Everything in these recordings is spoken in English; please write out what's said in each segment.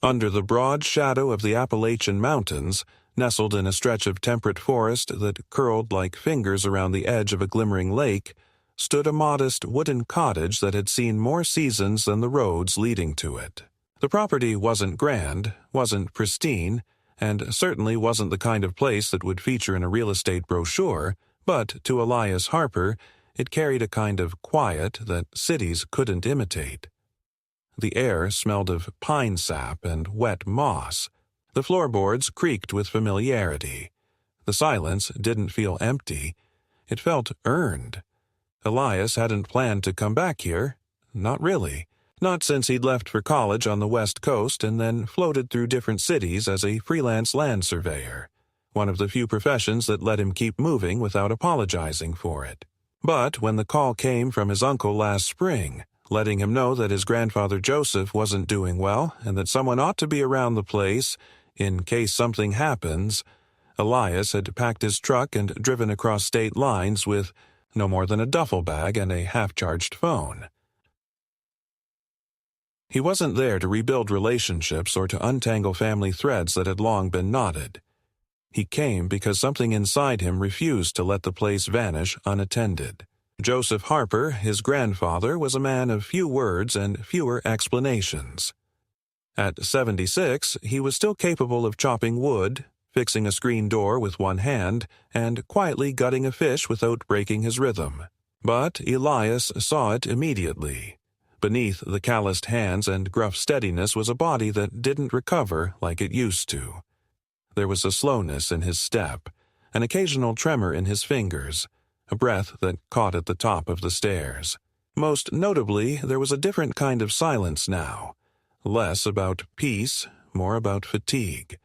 Under the broad shadow of the Appalachian Mountains, nestled in a stretch of temperate forest that curled like fingers around the edge of a glimmering lake, stood a modest wooden cottage that had seen more seasons than the roads leading to it. The property wasn't grand, wasn't pristine, and certainly wasn't the kind of place that would feature in a real estate brochure, but to Elias Harper, it carried a kind of quiet that cities couldn't imitate. The air smelled of pine sap and wet moss. The floorboards creaked with familiarity. The silence didn't feel empty. It felt earned. Elias hadn't planned to come back here. Not really. Not since he'd left for college on the West Coast and then floated through different cities as a freelance land surveyor, one of the few professions that let him keep moving without apologizing for it. But when the call came from his uncle last spring, letting him know that his grandfather Joseph wasn't doing well and that someone ought to be around the place in case something happens, Elias had packed his truck and driven across state lines with no more than a duffel bag and a half-charged phone. He wasn't there to rebuild relationships or to untangle family threads that had long been knotted. He came because something inside him refused to let the place vanish unattended. Joseph Harper, his grandfather, was a man of few words and fewer explanations. At 76, he was still capable of chopping wood, fixing a screen door with one hand, and quietly gutting a fish without breaking his rhythm. But Elias saw it immediately. Beneath the calloused hands and gruff steadiness was a body that didn't recover like it used to. There was a slowness in his step, an occasional tremor in his fingers, a breath that caught at the top of the stairs. Most notably, there was a different kind of silence now. Less about peace, more about fatigue.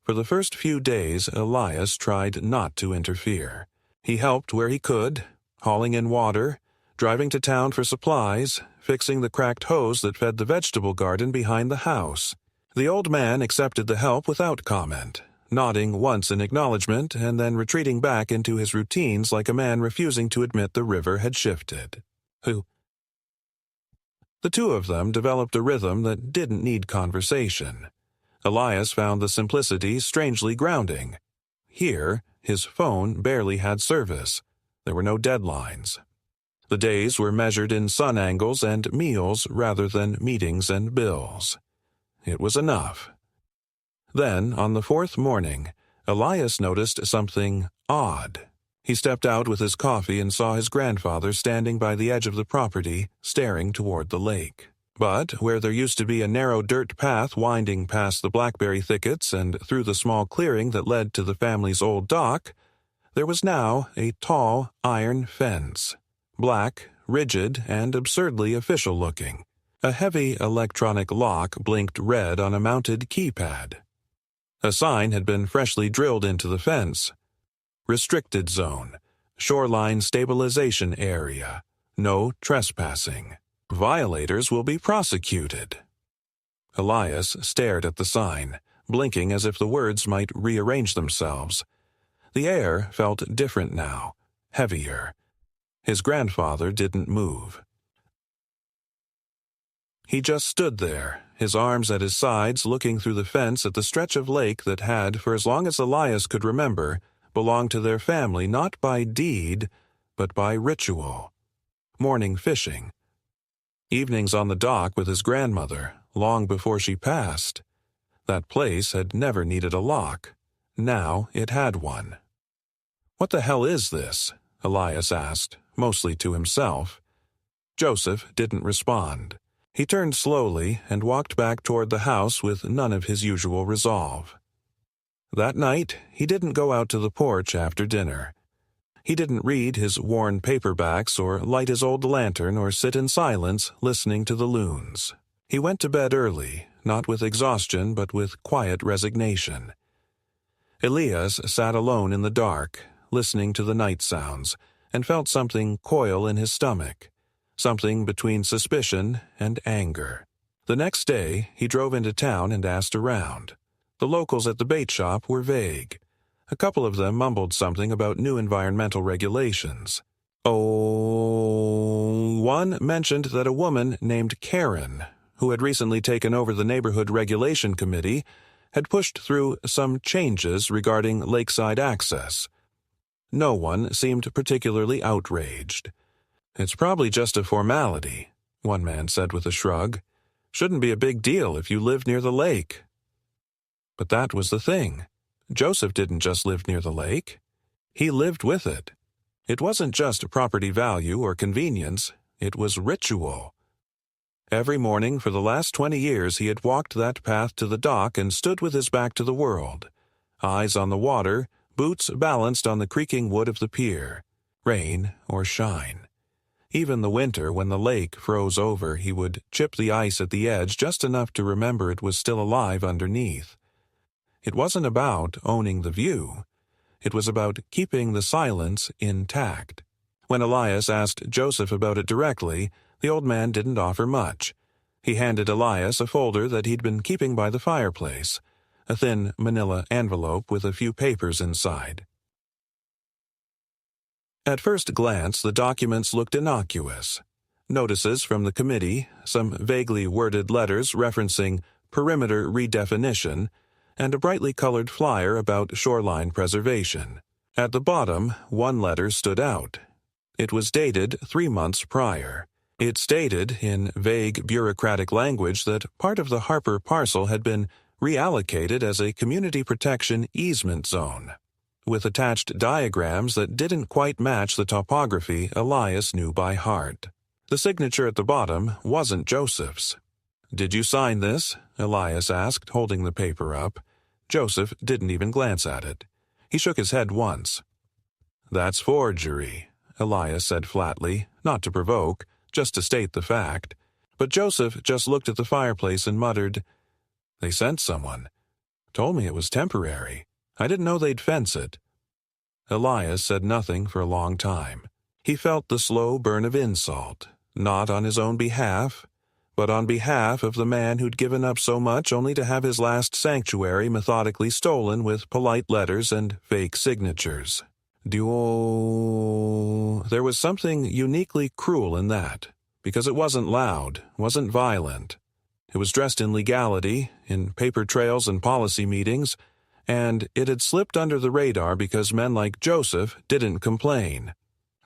For the first few days, Elias tried not to interfere. He helped where he could, hauling in water, driving to town for supplies, fixing the cracked hose that fed the vegetable garden behind the house. The old man accepted the help without comment, nodding once in acknowledgement and then retreating back into his routines like a man refusing to admit the river had shifted. The two of them developed a rhythm that didn't need conversation. Elias found the simplicity strangely grounding. Here, his phone barely had service. There were no deadlines. The days were measured in sun angles and meals rather than meetings and bills. It was enough. Then, on the fourth morning, Elias noticed something odd. He stepped out with his coffee and saw his grandfather standing by the edge of the property, staring toward the lake. But where there used to be a narrow dirt path winding past the blackberry thickets and through the small clearing that led to the family's old dock, there was now a tall iron fence. Black, rigid, and absurdly official-looking. A heavy electronic lock blinked red on a mounted keypad. A sign had been freshly drilled into the fence. Restricted zone. Shoreline stabilization area. No trespassing. Violators will be prosecuted. Elias stared at the sign, blinking as if the words might rearrange themselves. The air felt different now, heavier. His grandfather didn't move. He just stood there, his arms at his sides, looking through the fence at the stretch of lake that had, for as long as Elias could remember, belonged to their family not by deed, but by ritual. Morning fishing. Evenings on the dock with his grandmother, long before she passed. That place had never needed a lock. Now it had one. "What the hell is this?" Elias asked, mostly to himself. Joseph didn't respond. He turned slowly and walked back toward the house with none of his usual resolve. That night, he didn't go out to the porch after dinner. He didn't read his worn paperbacks or light his old lantern or sit in silence listening to the loons. He went to bed early, not with exhaustion but with quiet resignation. Elias sat alone in the dark, listening to the night sounds, and felt something coil in his stomach, something between suspicion and anger. The next day, he drove into town and asked around. The locals at the bait shop were vague. A couple of them mumbled something about new environmental regulations. One mentioned that a woman named Karen, who had recently taken over the Neighborhood Regulation Committee, had pushed through some changes regarding lakeside access. No one seemed particularly outraged. "It's probably just a formality," one man said with a shrug. "Shouldn't be a big deal if you live near the lake." But that was the thing. Joseph didn't just live near the lake. He lived with it. It wasn't just property value or convenience, it was ritual. Every morning for the last 20 years he had walked that path to the dock and stood with his back to the world. Eyes on the water, boots balanced on the creaking wood of the pier. Rain or shine. Even the winter, when the lake froze over, he would chip the ice at the edge just enough to remember it was still alive underneath. It wasn't about owning the view. It was about keeping the silence intact. When Elias asked Joseph about it directly, the old man didn't offer much. He handed Elias a folder that he'd been keeping by the fireplace, a thin manila envelope with a few papers inside. At first glance, the documents looked innocuous. Notices from the committee, some vaguely worded letters referencing perimeter redefinition, and a brightly colored flyer about shoreline preservation. At the bottom, one letter stood out. It was dated 3 months prior. It stated, in vague bureaucratic language, that part of the Harper parcel had been reallocated as a community protection easement zone, with attached diagrams that didn't quite match the topography Elias knew by heart. The signature at the bottom wasn't Joseph's. "Did you sign this?" Elias asked, holding the paper up. Joseph didn't even glance at it. He shook his head once. "That's forgery," Elias said flatly, not to provoke, just to state the fact. But Joseph just looked at the fireplace and muttered, "They sent someone. Told me it was temporary. I didn't know they'd fence it." Elias said nothing for a long time. He felt the slow burn of insult, not on his own behalf, but on behalf of the man who'd given up so much only to have his last sanctuary methodically stolen with polite letters and fake signatures. There was something uniquely cruel in that, because it wasn't loud, wasn't violent. It was dressed in legality, in paper trails and policy meetings, and it had slipped under the radar because men like Joseph didn't complain.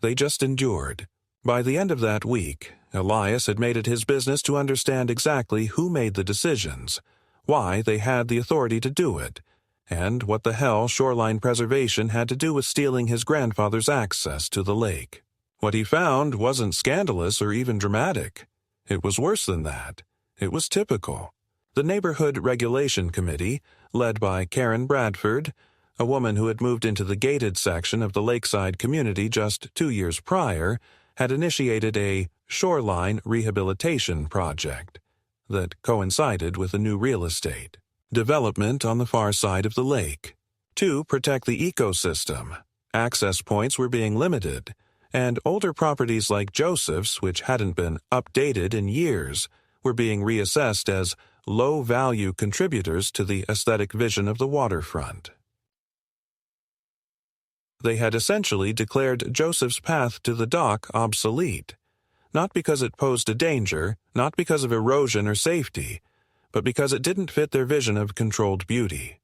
They just endured. By the end of that week, Elias had made it his business to understand exactly who made the decisions, why they had the authority to do it, and what the hell shoreline preservation had to do with stealing his grandfather's access to the lake. What he found wasn't scandalous or even dramatic. It was worse than that. It was typical. The Neighborhood Regulation Committee, led by Karen Bradford, a woman who had moved into the gated section of the lakeside community just 2 years prior, had initiated a shoreline rehabilitation project that coincided with the new real estate development on the far side of the lake. To protect the ecosystem, access points were being limited, and older properties like Joseph's, which hadn't been updated in years, were being reassessed as low-value contributors to the aesthetic vision of the waterfront. They had essentially declared Joseph's path to the dock obsolete, not because it posed a danger, not because of erosion or safety, but because it didn't fit their vision of controlled beauty.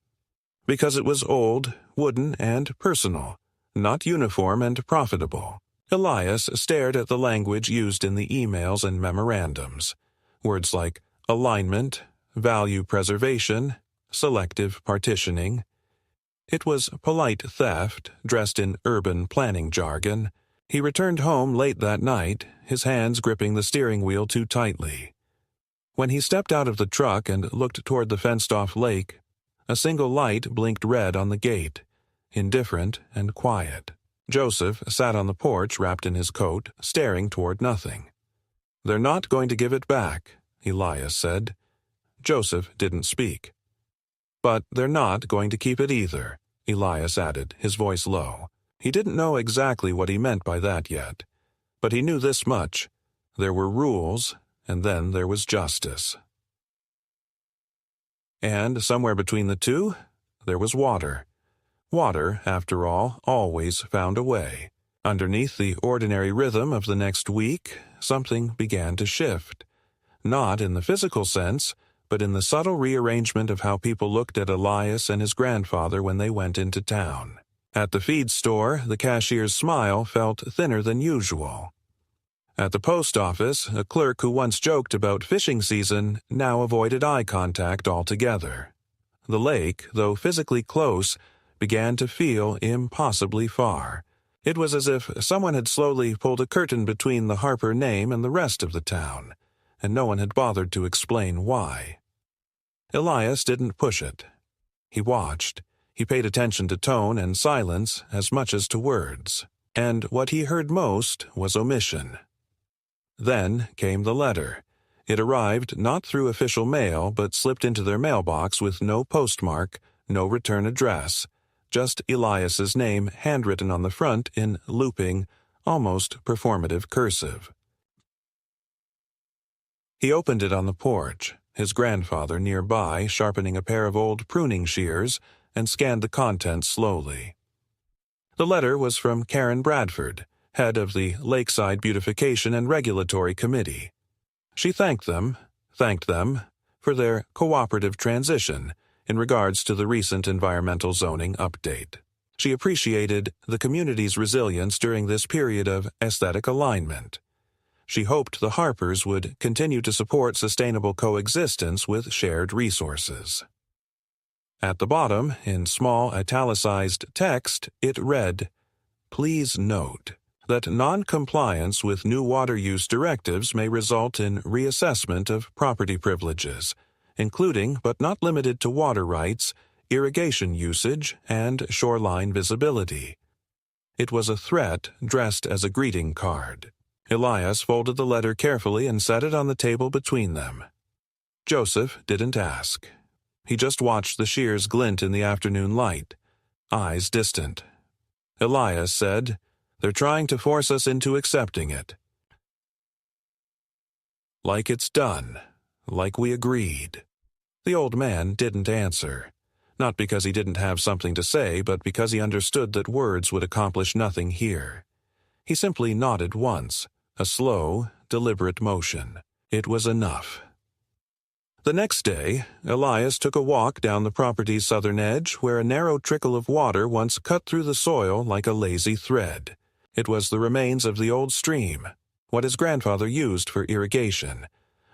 Because it was old, wooden, and personal, not uniform and profitable. Elias stared at the language used in the emails and memorandums. Words like alignment, value preservation, selective partitioning. It was polite theft, dressed in urban planning jargon. He returned home late that night, his hands gripping the steering wheel too tightly. When he stepped out of the truck and looked toward the fenced-off lake, a single light blinked red on the gate, indifferent and quiet. Joseph sat on the porch wrapped in his coat, staring toward nothing. "They're not going to give it back," Elias said. Joseph didn't speak. "But they're not going to keep it either," Elias added, his voice low. He didn't know exactly what he meant by that yet, but he knew this much. There were rules, and then there was justice. And somewhere between the two, there was water. Water, after all, always found a way. Underneath the ordinary rhythm of the next week, something began to shift. not in the physical sense, but in the subtle rearrangement of how people looked at Elias and his grandfather when they went into town. At the feed store, the cashier's smile felt thinner than usual. At the post office, a clerk who once joked about fishing season now avoided eye contact altogether. The lake, though physically close, began to feel impossibly far. It was as if someone had slowly pulled a curtain between the Harper name and the rest of the town, and no one had bothered to explain why. Elias didn't push it. He watched. He paid attention to tone and silence as much as to words, and what he heard most was omission. Then came the letter. It arrived not through official mail, but slipped into their mailbox with no postmark, no return address, just Elias's name handwritten on the front in looping, almost performative cursive. He opened it on the porch, his grandfather nearby sharpening a pair of old pruning shears, and scanned the contents slowly. The letter was from Karen Bradford, head of the Lakeside Beautification and Regulatory Committee. She thanked them for their cooperative transition in regards to the recent environmental zoning update. She appreciated the community's resilience during this period of aesthetic alignment. She hoped the Harpers would continue to support sustainable coexistence with shared resources. At the bottom, in small italicized text, it read, "Please note that non-compliance with new water use directives may result in reassessment of property privileges, including but not limited to water rights, irrigation usage, and shoreline visibility." It was a threat dressed as a greeting card. Elias folded the letter carefully and set it on the table between them. Joseph didn't ask. He just watched the shears glint in the afternoon light, eyes distant. Elias said, "They're trying to force us into accepting it. Like it's done, like we agreed." The old man didn't answer, not because he didn't have something to say, but because he understood that words would accomplish nothing here. He simply nodded once, a slow, deliberate motion. It was enough. The next day, Elias took a walk down the property's southern edge where a narrow trickle of water once cut through the soil like a lazy thread. It was the remains of the old stream, what his grandfather used for irrigation,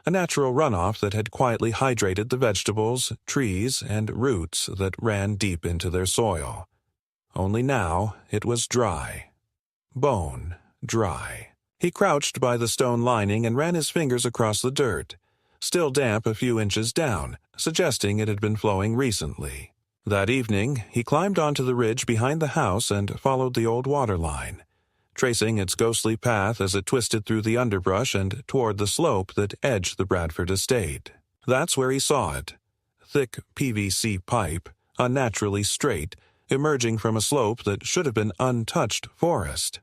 a natural runoff that had quietly hydrated the vegetables, trees, and roots that ran deep into their soil. Only now it was dry. Bone dry. He crouched by the stone lining and ran his fingers across the dirt, still damp a few inches down, suggesting it had been flowing recently. That evening, he climbed onto the ridge behind the house and followed the old water line, tracing its ghostly path as it twisted through the underbrush and toward the slope that edged the Bradford estate. That's where he saw it. Thick PVC pipe, unnaturally straight, emerging from a slope that should have been untouched forest.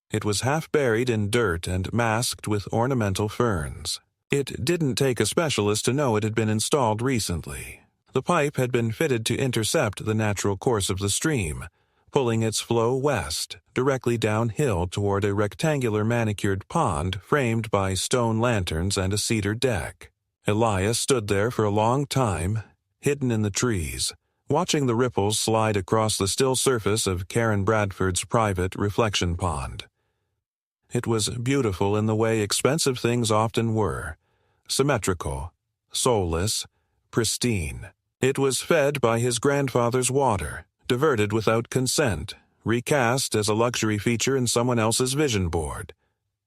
It was half buried in dirt and masked with ornamental ferns. It didn't take a specialist to know it had been installed recently. The pipe had been fitted to intercept the natural course of the stream, pulling its flow west, directly downhill toward a rectangular manicured pond framed by stone lanterns and a cedar deck. Elias stood there for a long time, hidden in the trees, watching the ripples slide across the still surface of Karen Bradford's private reflection pond. It was beautiful in the way expensive things often were, symmetrical, soulless, pristine. It was fed by his grandfather's water, diverted without consent, recast as a luxury feature in someone else's vision board.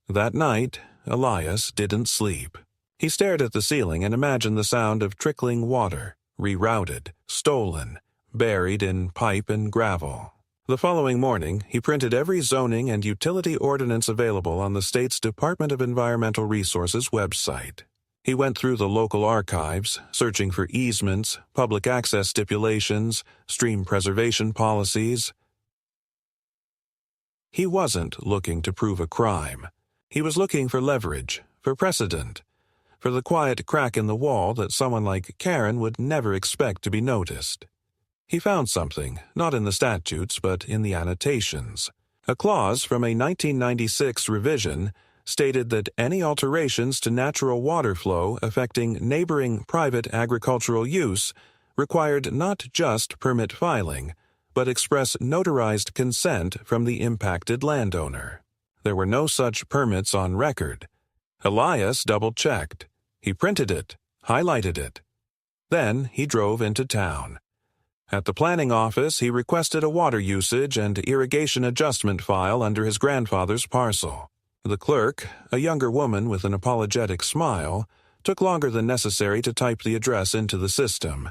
That night, Elias didn't sleep. He stared at the ceiling and imagined the sound of trickling water, rerouted, stolen, buried in pipe and gravel. The following morning, he printed every zoning and utility ordinance available on the state's Department of Environmental Resources website. He went through the local archives, searching for easements, public access stipulations, stream preservation policies. He wasn't looking to prove a crime. He was looking for leverage, for precedent, for the quiet crack in the wall that someone like Karen would never expect to be noticed. He found something, not in the statutes but in the annotations. A clause from a 1996 revision stated that any alterations to natural water flow affecting neighboring private agricultural use required not just permit filing, but express notarized consent from the impacted landowner. There were no such permits on record. Elias double-checked. He printed it, highlighted it. Then he drove into town. At the planning office, he requested a water usage and irrigation adjustment file under his grandfather's parcel. The clerk, a younger woman with an apologetic smile, took longer than necessary to type the address into the system.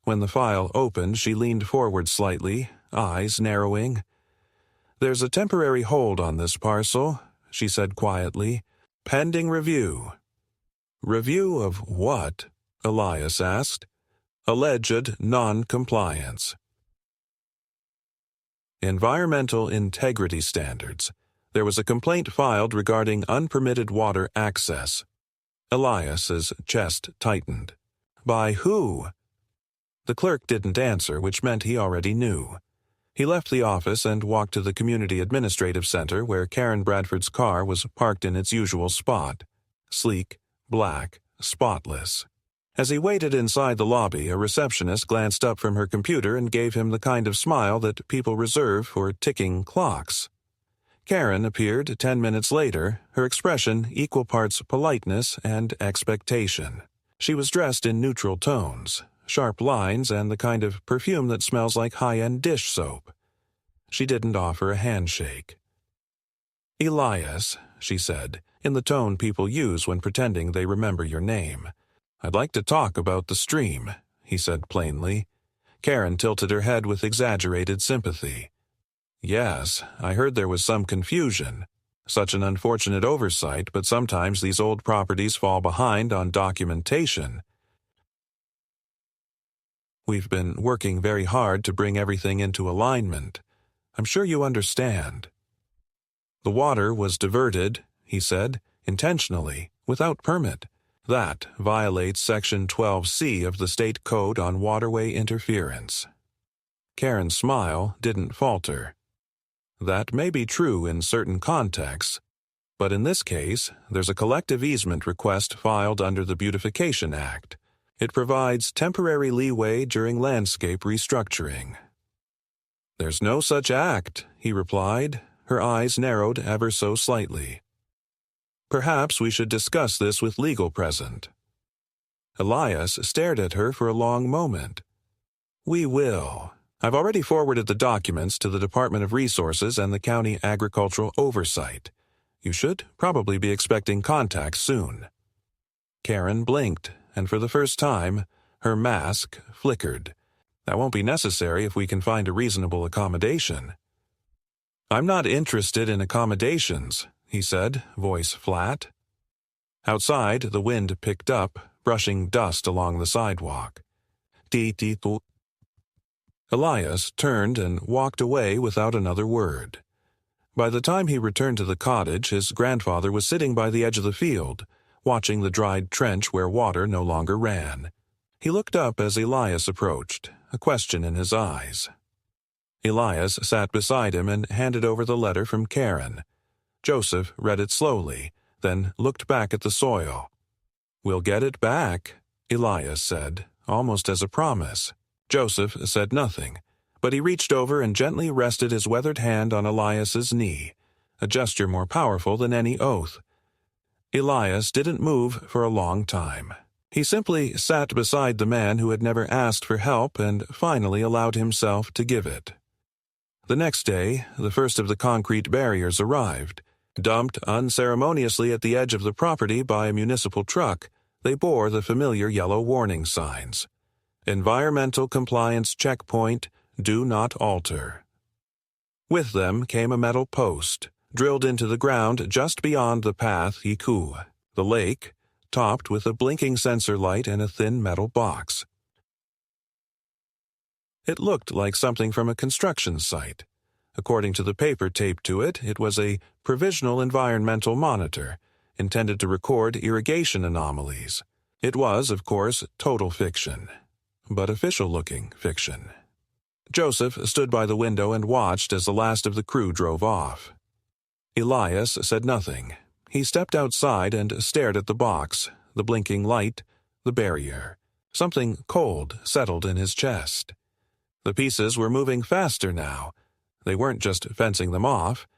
When the file opened, she leaned forward slightly, eyes narrowing. "There's a temporary hold on this parcel," she said quietly. "Pending review." "Review of what?" Elias asked. "Alleged non-compliance." Environmental integrity standards. There was a complaint filed regarding unpermitted water access. Elias's chest tightened. "By who?" The clerk didn't answer, which meant he already knew. He left the office and walked to the Community Administrative Center where Karen Bradford's car was parked in its usual spot. Sleek, black, spotless. As he waited inside the lobby, a receptionist glanced up from her computer and gave him the kind of smile that people reserve for ticking clocks. Karen appeared 10 minutes later, her expression equal parts politeness and expectation. She was dressed in neutral tones, sharp lines, and the kind of perfume that smells like high-end dish soap. She didn't offer a handshake. "Elias," she said, in the tone people use when pretending they remember your name. "I'd like to talk about the stream," he said plainly. Karen tilted her head with exaggerated sympathy. "Yes, I heard there was some confusion. Such an unfortunate oversight, but sometimes these old properties fall behind on documentation. We've been working very hard to bring everything into alignment. I'm sure you understand." "The water was diverted," he said, "intentionally, without permit. That violates Section 12C of the State Code on Waterway Interference." Karen's smile didn't falter. "That may be true in certain contexts, but in this case, there's a collective easement request filed under the Beautification Act. It provides temporary leeway during landscape restructuring." "There's no such act," he replied. Her eyes narrowed ever so slightly. "Perhaps we should discuss this with legal present." Elias stared at her for a long moment. "We will. I've already forwarded the documents to the Department of Resources and the County Agricultural Oversight. You should probably be expecting contact soon." Karen blinked, and for the first time, her mask flickered. "That won't be necessary if we can find a reasonable accommodation." "I'm not interested in accommodations," he said, voice flat. Outside, the wind picked up, brushing dust along the sidewalk. "Tee-tee-too." Elias turned and walked away without another word. By the time he returned to the cottage, his grandfather was sitting by the edge of the field, watching the dried trench where water no longer ran. He looked up as Elias approached, a question in his eyes. Elias sat beside him and handed over the letter from Karen. Joseph read it slowly, then looked back at the soil. "We'll get it back," Elias said, almost as a promise. Joseph said nothing, but he reached over and gently rested his weathered hand on Elias's knee, a gesture more powerful than any oath. Elias didn't move for a long time. He simply sat beside the man who had never asked for help and finally allowed himself to give it. The next day, the first of the concrete barriers arrived. Dumped unceremoniously at the edge of the property by a municipal truck, they bore the familiar yellow warning signs. Environmental Compliance Checkpoint, Do Not Alter. With them came a metal post, drilled into the ground just beyond the path Yiku, the lake, topped with a blinking sensor light and a thin metal box. It looked like something from a construction site. According to the paper taped to it, it was a provisional environmental monitor, intended to record irrigation anomalies. It was, of course, total fiction, but official-looking fiction. Joseph stood by the window and watched as the last of the crew drove off. Elias said nothing. He stepped outside and stared at the box, the blinking light, the barrier. Something cold settled in his chest. The pieces were moving faster now. They weren't just fencing them off.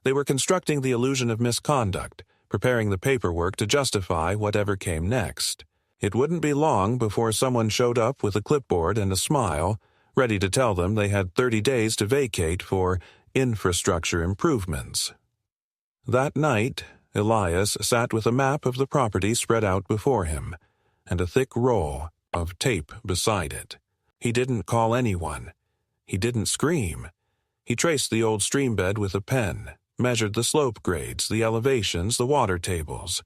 They were constructing the illusion of misconduct, preparing the paperwork to justify whatever came next. It wouldn't be long before someone showed up with a clipboard and a smile, ready to tell them they had 30 days to vacate for infrastructure improvements. That night, Elias sat with a map of the property spread out before him, and a thick roll of tape beside it. He didn't call anyone. He didn't scream. He traced the old stream bed with a pen, measured the slope grades, the elevations, the water tables.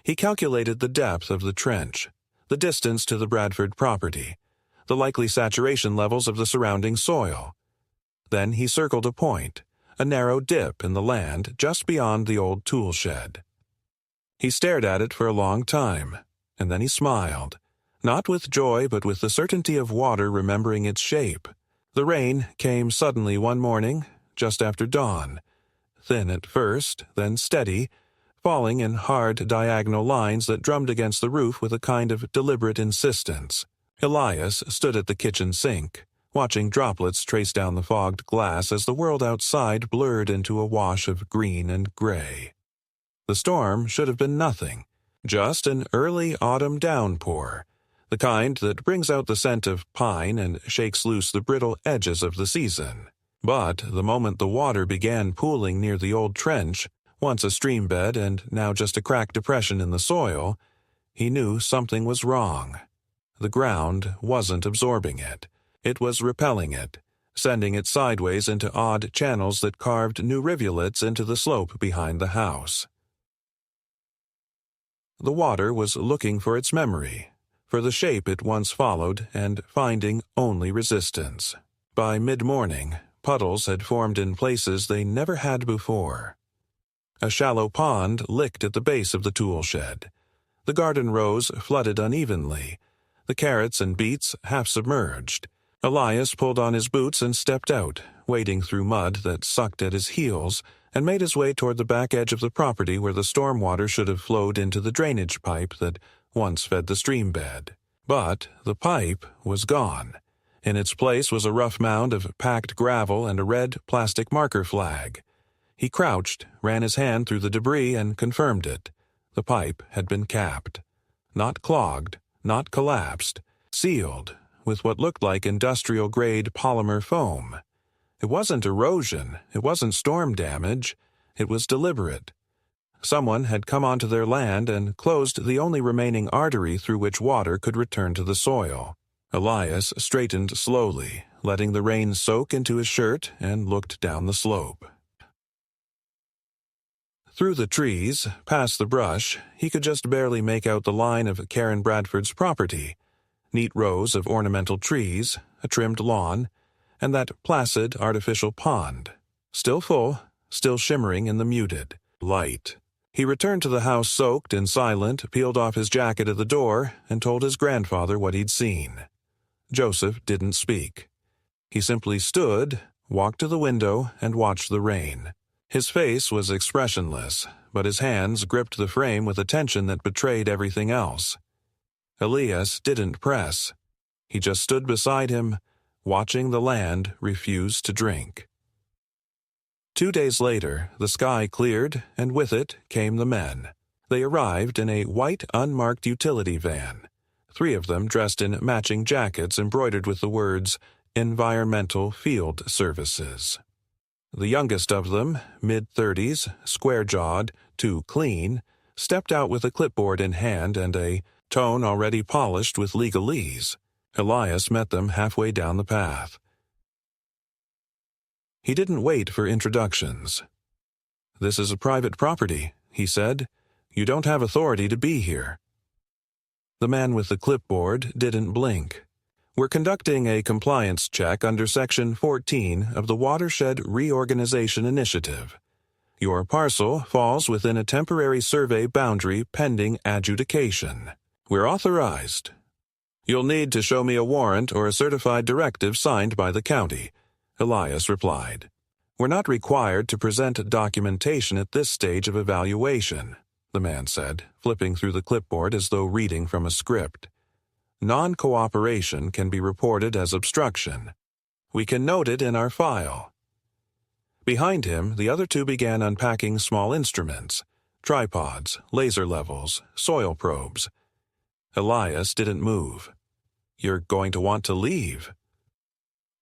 He calculated the depth of the trench, the distance to the Bradford property, the likely saturation levels of the surrounding soil. Then he circled a point, a narrow dip in the land just beyond the old tool shed. He stared at it for a long time, and then he smiled, not with joy but with the certainty of water remembering its shape. The rain came suddenly one morning, just after dawn, thin at first, then steady, falling in hard diagonal lines that drummed against the roof with a kind of deliberate insistence. Elias stood at the kitchen sink, watching droplets trace down the fogged glass as the world outside blurred into a wash of green and gray. The storm should have been nothing, just an early autumn downpour, the kind that brings out the scent of pine and shakes loose the brittle edges of the season. But the moment the water began pooling near the old trench, once a stream bed and now just a cracked depression in the soil, he knew something was wrong. The ground wasn't absorbing it. It was repelling it, sending it sideways into odd channels that carved new rivulets into the slope behind the house. The water was looking for its memory, for the shape it once followed, and finding only resistance. By mid-morning, puddles had formed in places they never had before. A shallow pond licked at the base of the tool shed. The garden rows flooded unevenly, the carrots and beets half submerged. Elias pulled on his boots and stepped out, wading through mud that sucked at his heels, and made his way toward the back edge of the property where the storm water should have flowed into the drainage pipe that once fed the stream bed. But the pipe was gone. In its place was a rough mound of packed gravel and a red plastic marker flag. He crouched, ran his hand through the debris, and confirmed it. The pipe had been capped. Not clogged, not collapsed, sealed with what looked like industrial-grade polymer foam. It wasn't erosion, it wasn't storm damage, it was deliberate. Someone had come onto their land and closed the only remaining artery through which water could return to the soil. Elias straightened slowly, letting the rain soak into his shirt, and looked down the slope. Through the trees, past the brush, he could just barely make out the line of Karen Bradford's property. Neat rows of ornamental trees, a trimmed lawn, and that placid artificial pond, still full, still shimmering in the muted light. He returned to the house soaked and silent, peeled off his jacket at the door, and told his grandfather what he'd seen. Joseph didn't speak. He simply stood, walked to the window, and watched the rain. His face was expressionless, but his hands gripped the frame with a tension that betrayed everything else. Elias didn't press. He just stood beside him, watching the land refuse to drink. 2 days later, the sky cleared, and with it came the men. They arrived in a white, unmarked utility van, 3 of them dressed in matching jackets embroidered with the words, Environmental Field Services. The youngest of them, mid-30s, square-jawed, too clean, stepped out with a clipboard in hand and a tone already polished with legalese. Elias met them halfway down the path. He didn't wait for introductions. "This is a private property," he said. "You don't have authority to be here." The man with the clipboard didn't blink. "We're conducting a compliance check under Section 14 of the Watershed Reorganization Initiative. Your parcel falls within a temporary survey boundary pending adjudication. We're authorized. You'll need to show me a warrant or a certified directive signed by the county," Elias replied. "We're not required to present documentation at this stage of evaluation," the man said, flipping through the clipboard as though reading from a script. "Non-cooperation can be reported as obstruction. We can note it in our file." Behind him, the other two began unpacking small instruments, tripods, laser levels, soil probes. Elias didn't move. "You're going to want to leave."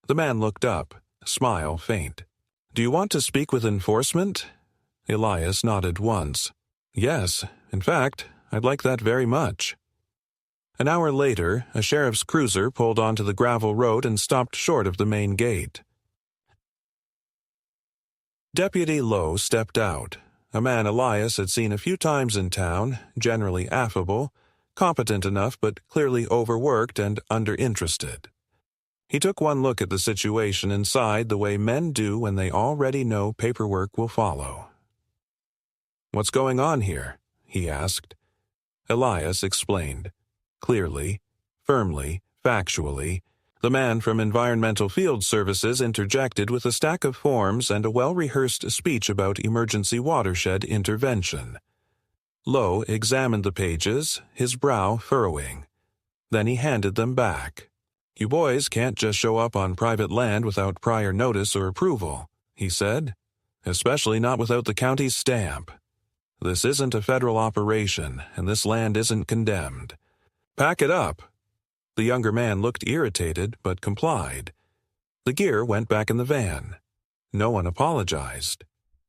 The man looked up, smile faint. "Do you want to speak with enforcement?" Elias nodded once. "Yes, in fact, I'd like that very much." An hour later, a sheriff's cruiser pulled onto the gravel road and stopped short of the main gate. Deputy Lowe stepped out, a man Elias had seen a few times in town, generally affable, competent enough but clearly overworked and underinterested. He took one look at the situation and sighed the way men do when they already know paperwork will follow. "What's going on here?" he asked. Elias explained. Clearly, firmly, factually, the man from Environmental Field Services interjected with a stack of forms and a well-rehearsed speech about emergency watershed intervention. Lowe examined the pages, his brow furrowing. Then he handed them back. "You boys can't just show up on private land without prior notice or approval," he said. "Especially not without the county's stamp. This isn't a federal operation, and this land isn't condemned. Pack it up." The younger man looked irritated, but complied. The gear went back in the van. No one apologized.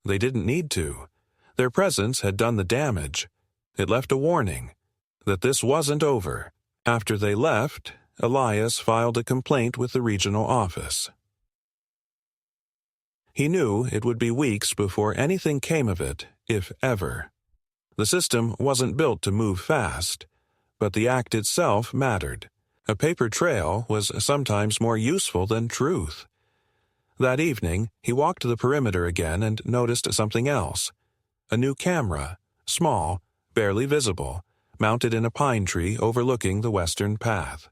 They didn't need to. Their presence had done the damage. It left a warning that this wasn't over. After they left, Elias filed a complaint with the regional office. He knew it would be weeks before anything came of it, if ever. The system wasn't built to move fast, but the act itself mattered. A paper trail was sometimes more useful than truth. That evening, he walked the perimeter again and noticed something else. A new camera, small, barely visible, mounted in a pine tree overlooking the western path.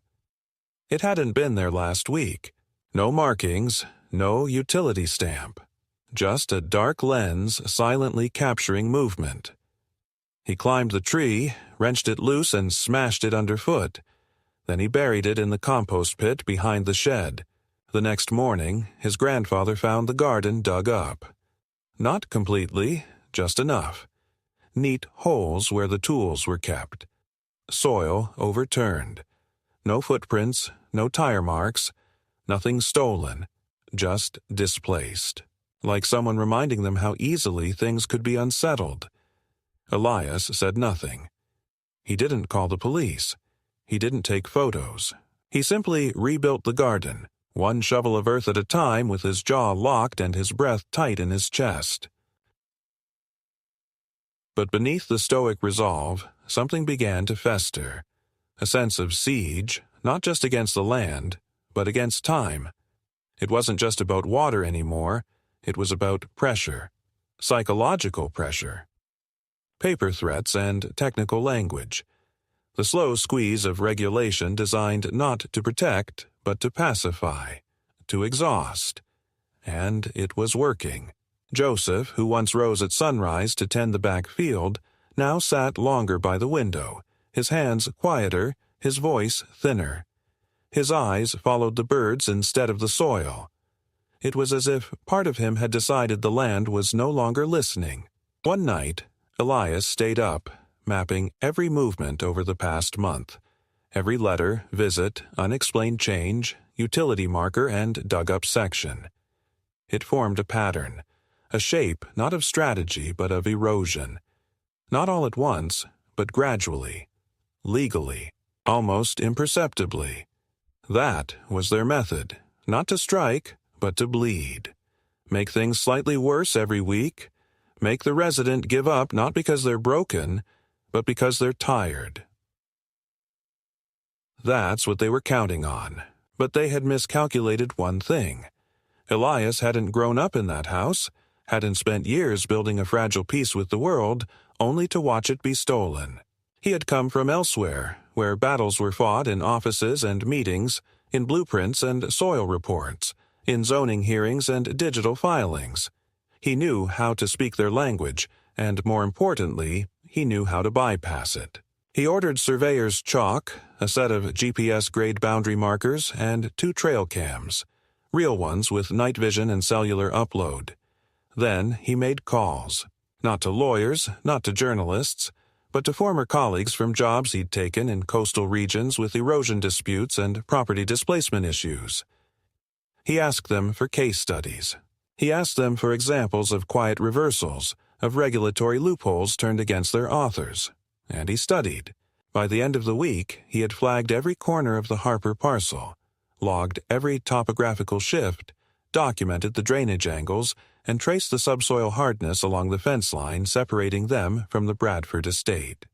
It hadn't been there last week. No markings, no utility stamp. Just a dark lens silently capturing movement. He climbed the tree, wrenched it loose and smashed it underfoot. Then he buried it in the compost pit behind the shed. The next morning, his grandfather found the garden dug up. Not completely, just enough. Neat holes where the tools were kept. Soil overturned. No footprints, no tire marks, nothing stolen, just displaced. Like someone reminding them how easily things could be unsettled. Elias said nothing. He didn't call the police. He didn't take photos. He simply rebuilt the garden, one shovel of earth at a time, with his jaw locked and his breath tight in his chest. But beneath the stoic resolve, something began to fester. A sense of siege, not just against the land, but against time. It wasn't just about water anymore. It was about pressure. Psychological pressure. Paper threats and technical language. The slow squeeze of regulation designed not to protect, but to pacify, to exhaust. And it was working. Joseph, who once rose at sunrise to tend the back field, now sat longer by the window, his hands quieter, his voice thinner. His eyes followed the birds instead of the soil. It was as if part of him had decided the land was no longer listening. One night, Elias stayed up, mapping every movement over the past month. Every letter, visit, unexplained change, utility marker, and dug-up section. It formed a pattern, a shape not of strategy but of erosion. Not all at once, but gradually, legally, almost imperceptibly. That was their method, not to strike, but to bleed. Make things slightly worse every week. Make the resident give up not because they're broken, but because they're tired. That's what they were counting on, but they had miscalculated one thing. Elias hadn't grown up in that house, hadn't spent years building a fragile peace with the world, only to watch it be stolen. He had come from elsewhere, where battles were fought in offices and meetings, in blueprints and soil reports, in zoning hearings and digital filings. He knew how to speak their language, and more importantly, he knew how to bypass it. He ordered surveyor's chalk, a set of GPS-grade boundary markers, and 2 trail cams, real ones with night vision and cellular upload. Then he made calls, not to lawyers, not to journalists, but to former colleagues from jobs he'd taken in coastal regions with erosion disputes and property displacement issues. He asked them for case studies. He asked them for examples of quiet reversals, of regulatory loopholes turned against their authors. And he studied. By the end of the week, he had flagged every corner of the Harper parcel, logged every topographical shift, documented the drainage angles, and traced the subsoil hardness along the fence line separating them from the Bradford estate.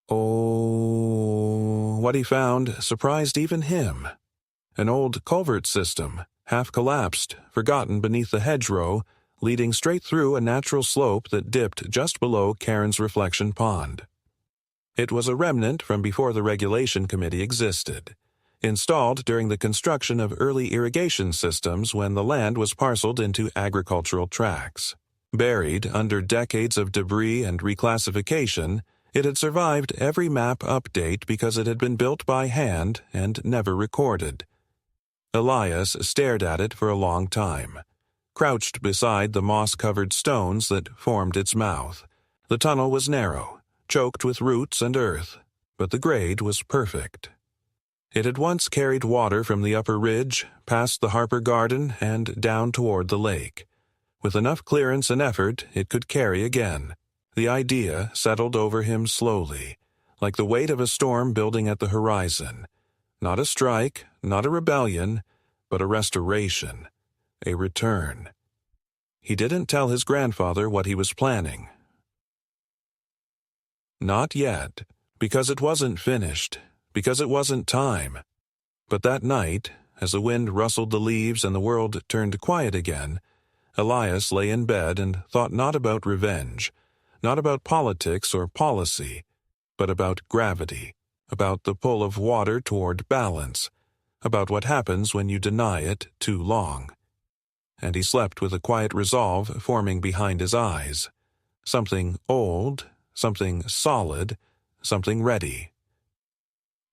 Oh, what he found surprised even him. An old culvert system, half collapsed, forgotten beneath the hedgerow, leading straight through a natural slope that dipped just below Karen's reflection pond. It was a remnant from before the regulation committee existed, installed during the construction of early irrigation systems when the land was parceled into agricultural tracts. Buried under decades of debris and reclassification, it had survived every map update because it had been built by hand and never recorded. Elias stared at it for a long time, crouched beside the moss-covered stones that formed its mouth. The tunnel was narrow, choked with roots and earth, but the grade was perfect. It had once carried water from the upper ridge, past the Harper Garden, and down toward the lake. With enough clearance and effort, it could carry again. The idea settled over him slowly, like the weight of a storm building at the horizon. Not a strike, not a rebellion, but a restoration, a return. He didn't tell his grandfather what he was planning. Not yet, because it wasn't finished, because it wasn't time. But that night, as the wind rustled the leaves and the world turned quiet again, Elias lay in bed and thought not about revenge, not about politics or policy, but about gravity, about the pull of water toward balance, about what happens when you deny it too long. And he slept with a quiet resolve forming behind his eyes. Something old, something solid, something ready.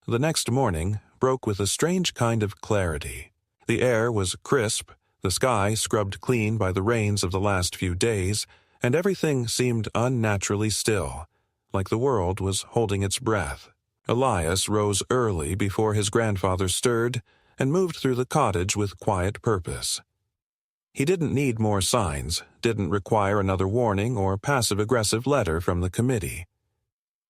The next morning broke with a strange kind of clarity. The air was crisp, the sky scrubbed clean by the rains of the last few days, and everything seemed unnaturally still, like the world was holding its breath. Elias rose early before his grandfather stirred and moved through the cottage with quiet purpose. He didn't need more signs, didn't require another warning or passive-aggressive letter from the committee.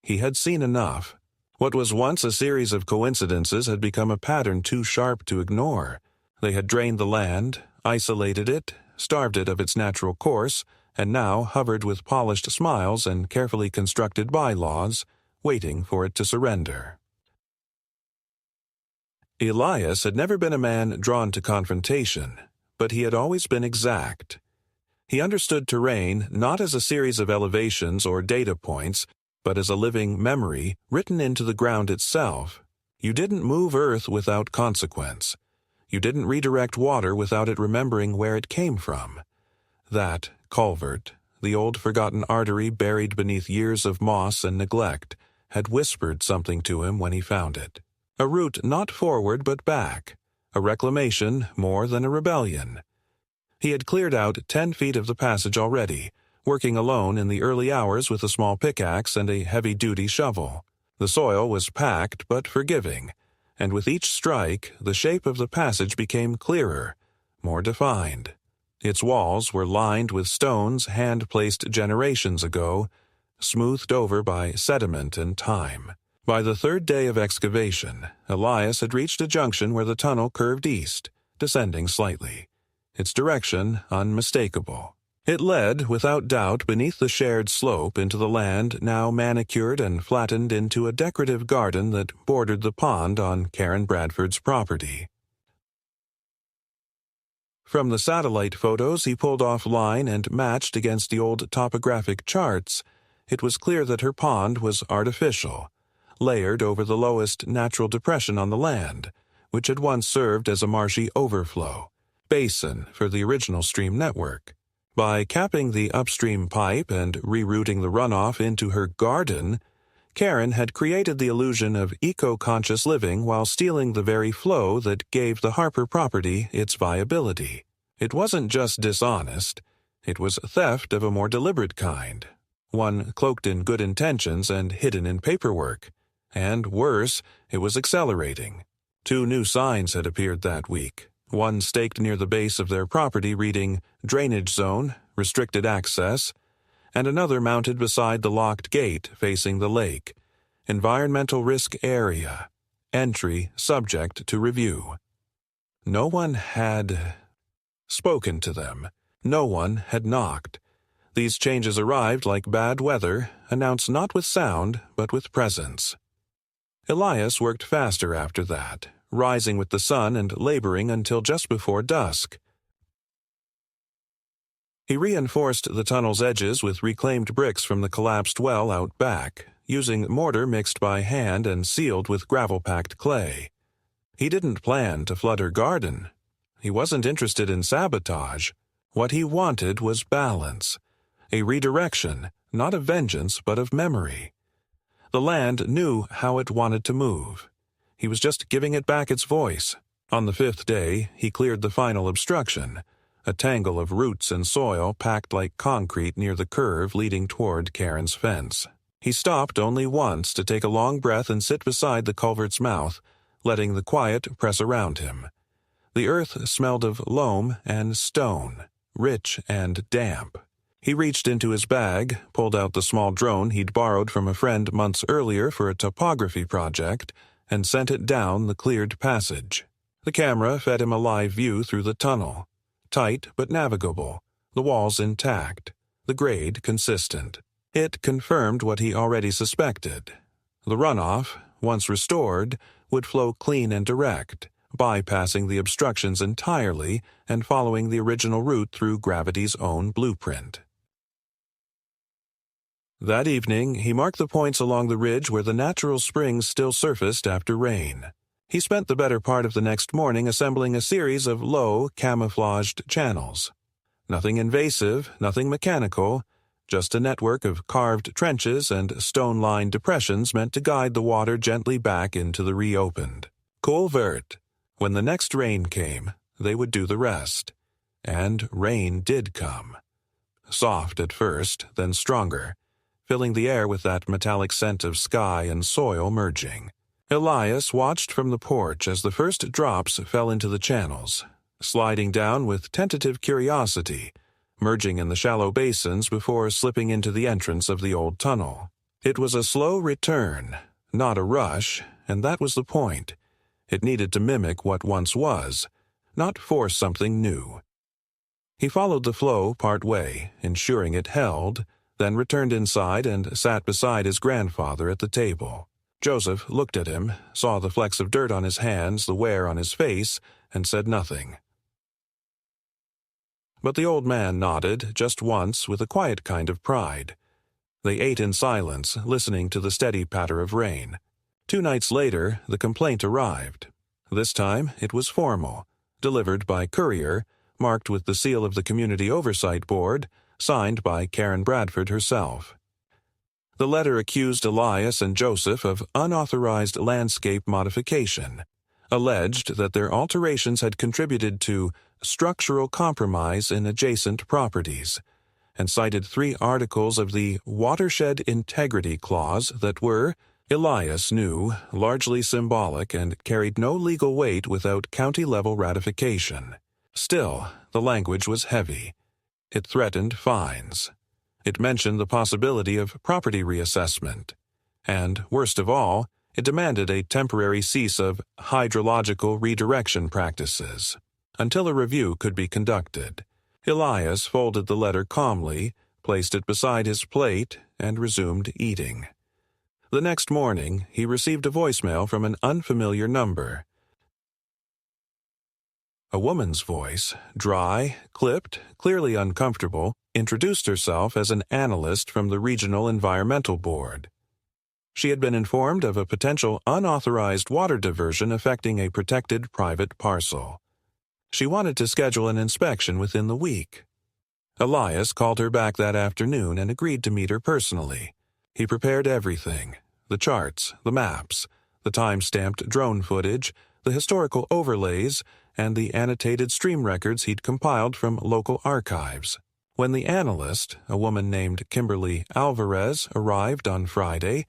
He had seen enough. What was once a series of coincidences had become a pattern too sharp to ignore. They had drained the land, isolated it, starved it of its natural course, and now hovered with polished smiles and carefully constructed bylaws, waiting for it to surrender. Elias had never been a man drawn to confrontation, but he had always been exact. He understood terrain not as a series of elevations or data points, but as a living memory written into the ground itself. You didn't move earth without consequence. You didn't redirect water without it remembering where it came from. That culvert, the old forgotten artery buried beneath years of moss and neglect, had whispered something to him when he found it. A route not forward but back, a reclamation more than a rebellion. He had cleared out 10 feet of the passage already, working alone in the early hours with a small pickaxe and a heavy-duty shovel. The soil was packed but forgiving, and with each strike, the shape of the passage became clearer, more defined. Its walls were lined with stones hand-placed generations ago, smoothed over by sediment and time. By the 3rd day of excavation, Elias had reached a junction where the tunnel curved east, descending slightly, its direction unmistakable. It led, without doubt, beneath the shared slope into the land now manicured and flattened into a decorative garden that bordered the pond on Karen Bradford's property. From the satellite photos he pulled offline and matched against the old topographic charts, it was clear that her pond was artificial, layered over the lowest natural depression on the land, which had once served as a marshy overflow, basin for the original stream network. By capping the upstream pipe and rerouting the runoff into her garden, Karen had created the illusion of eco-conscious living while stealing the very flow that gave the Harper property its viability. It wasn't just dishonest, it was theft of a more deliberate kind, one cloaked in good intentions and hidden in paperwork. And worse, it was accelerating. 2 new signs had appeared that week, one staked near the base of their property reading "Drainage Zone, Restricted Access," and another mounted beside the locked gate facing the lake, "Environmental Risk Area, Entry Subject to Review." No one had spoken to them. No one had knocked. These changes arrived like bad weather, announced not with sound, but with presence. Elias worked faster after that, rising with the sun and laboring until just before dusk. He reinforced the tunnel's edges with reclaimed bricks from the collapsed well out back, using mortar mixed by hand and sealed with gravel-packed clay. He didn't plan to flood her garden. He wasn't interested in sabotage. What he wanted was balance, a redirection, not of vengeance but of memory. The land knew how it wanted to move. He was just giving it back its voice. On the 5th day, he cleared the final obstruction, a tangle of roots and soil packed like concrete near the curve leading toward Karen's fence. He stopped only once to take a long breath and sit beside the culvert's mouth, letting the quiet press around him. The earth smelled of loam and stone, rich and damp. He reached into his bag, pulled out the small drone he'd borrowed from a friend months earlier for a topography project, and sent it down the cleared passage. The camera fed him a live view through the tunnel. Tight but navigable, the walls intact, the grade consistent. It confirmed what he already suspected. The runoff, once restored, would flow clean and direct, bypassing the obstructions entirely and following the original route through gravity's own blueprint. That evening, he marked the points along the ridge where the natural springs still surfaced after rain. He spent the better part of the next morning assembling a series of low, camouflaged channels. Nothing invasive, nothing mechanical, just a network of carved trenches and stone-lined depressions meant to guide the water gently back into the reopened culvert. When the next rain came, they would do the rest. And rain did come. Soft at first, then stronger, filling the air with that metallic scent of sky and soil merging. Elias watched from the porch as the first drops fell into the channels, sliding down with tentative curiosity, merging in the shallow basins before slipping into the entrance of the old tunnel. It was a slow return, not a rush, and that was the point. It needed to mimic what once was, not force something new. He followed the flow part way, ensuring it held, then returned inside and sat beside his grandfather at the table. Joseph looked at him, saw the flecks of dirt on his hands, the wear on his face, and said nothing. But the old man nodded just once with a quiet kind of pride. They ate in silence, listening to the steady patter of rain. 2 nights later, the complaint arrived. This time, it was formal, delivered by courier, marked with the seal of the Community Oversight Board, signed by Karen Bradford herself. The letter accused Elias and Joseph of unauthorized landscape modification, alleged that their alterations had contributed to structural compromise in adjacent properties, and cited 3 articles of the Watershed Integrity Clause that were, Elias knew, largely symbolic and carried no legal weight without county-level ratification. Still, the language was heavy. It threatened fines. It mentioned the possibility of property reassessment. And, worst of all, it demanded a temporary cease of hydrological redirection practices, until a review could be conducted. Elias folded the letter calmly, placed it beside his plate, and resumed eating. The next morning, he received a voicemail from an unfamiliar number. A woman's voice, dry, clipped, clearly uncomfortable, introduced herself as an analyst from the Regional Environmental Board. She had been informed of a potential unauthorized water diversion affecting a protected private parcel. She wanted to schedule an inspection within the week. Elias called her back that afternoon and agreed to meet her personally. He prepared everything: the charts, the maps, the time-stamped drone footage, the historical overlays, and the annotated stream records he'd compiled from local archives. When the analyst, a woman named Kimberly Alvarez, arrived on Friday,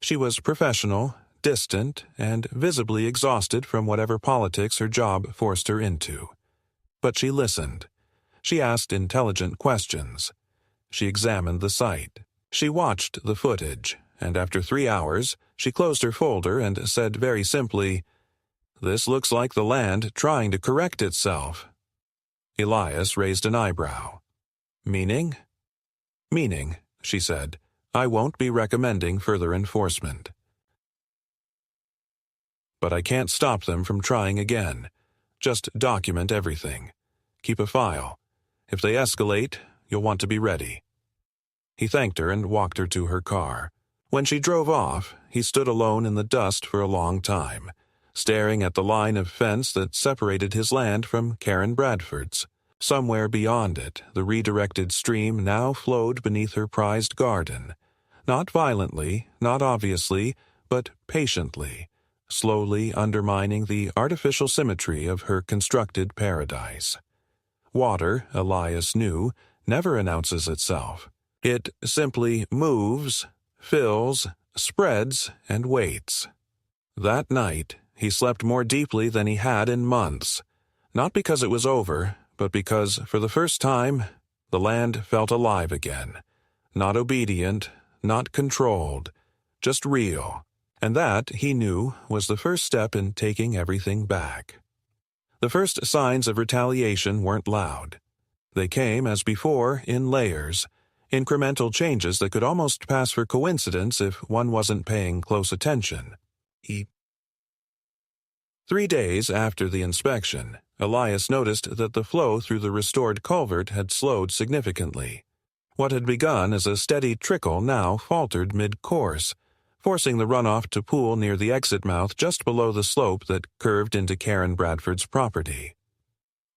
she was professional, distant, and visibly exhausted from whatever politics her job forced her into. But she listened. She asked intelligent questions. She examined the site. She watched the footage, and after 3 hours, she closed her folder and said very simply, "This looks like the land trying to correct itself." Elias raised an eyebrow. "Meaning?" "Meaning," she said, "I won't be recommending further enforcement. But I can't stop them from trying again. Just document everything. Keep a file. If they escalate, you'll want to be ready." He thanked her and walked her to her car. When she drove off, he stood alone in the dust for a long time, staring at the line of fence that separated his land from Karen Bradford's. Somewhere beyond it, the redirected stream now flowed beneath her prized garden. Not violently, not obviously, but patiently, slowly undermining the artificial symmetry of her constructed paradise. Water, Elias knew, never announces itself. It simply moves, fills, spreads, and waits. That night, he slept more deeply than he had in months, not because it was over, but because, for the first time, the land felt alive again. Not obedient, not controlled, just real. And that, he knew, was the first step in taking everything back. The first signs of retaliation weren't loud. They came, as before, in layers, incremental changes that could almost pass for coincidence if one wasn't paying close attention. 3 days after the inspection, Elias noticed that the flow through the restored culvert had slowed significantly. What had begun as a steady trickle now faltered mid-course, forcing the runoff to pool near the exit mouth just below the slope that curved into Karen Bradford's property.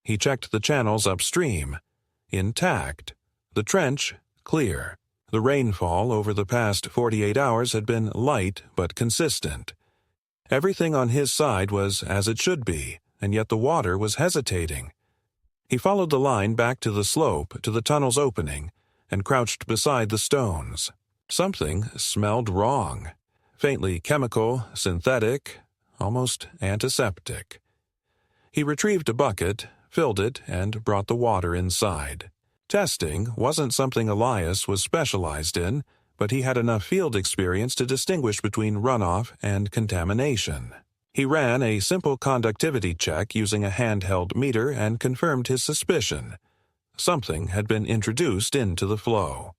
He checked the channels upstream. Intact. The trench, clear. The rainfall over the past 48 hours had been light but consistent. Everything on his side was as it should be, and yet the water was hesitating. He followed the line back to the slope, to the tunnel's opening, and crouched beside the stones. Something smelled wrong. Faintly chemical, synthetic, almost antiseptic. He retrieved a bucket, filled it, and brought the water inside. Testing wasn't something Elias was specialized in, but he had enough field experience to distinguish between runoff and contamination. He ran a simple conductivity check using a handheld meter and confirmed his suspicion. Something had been introduced into the flow.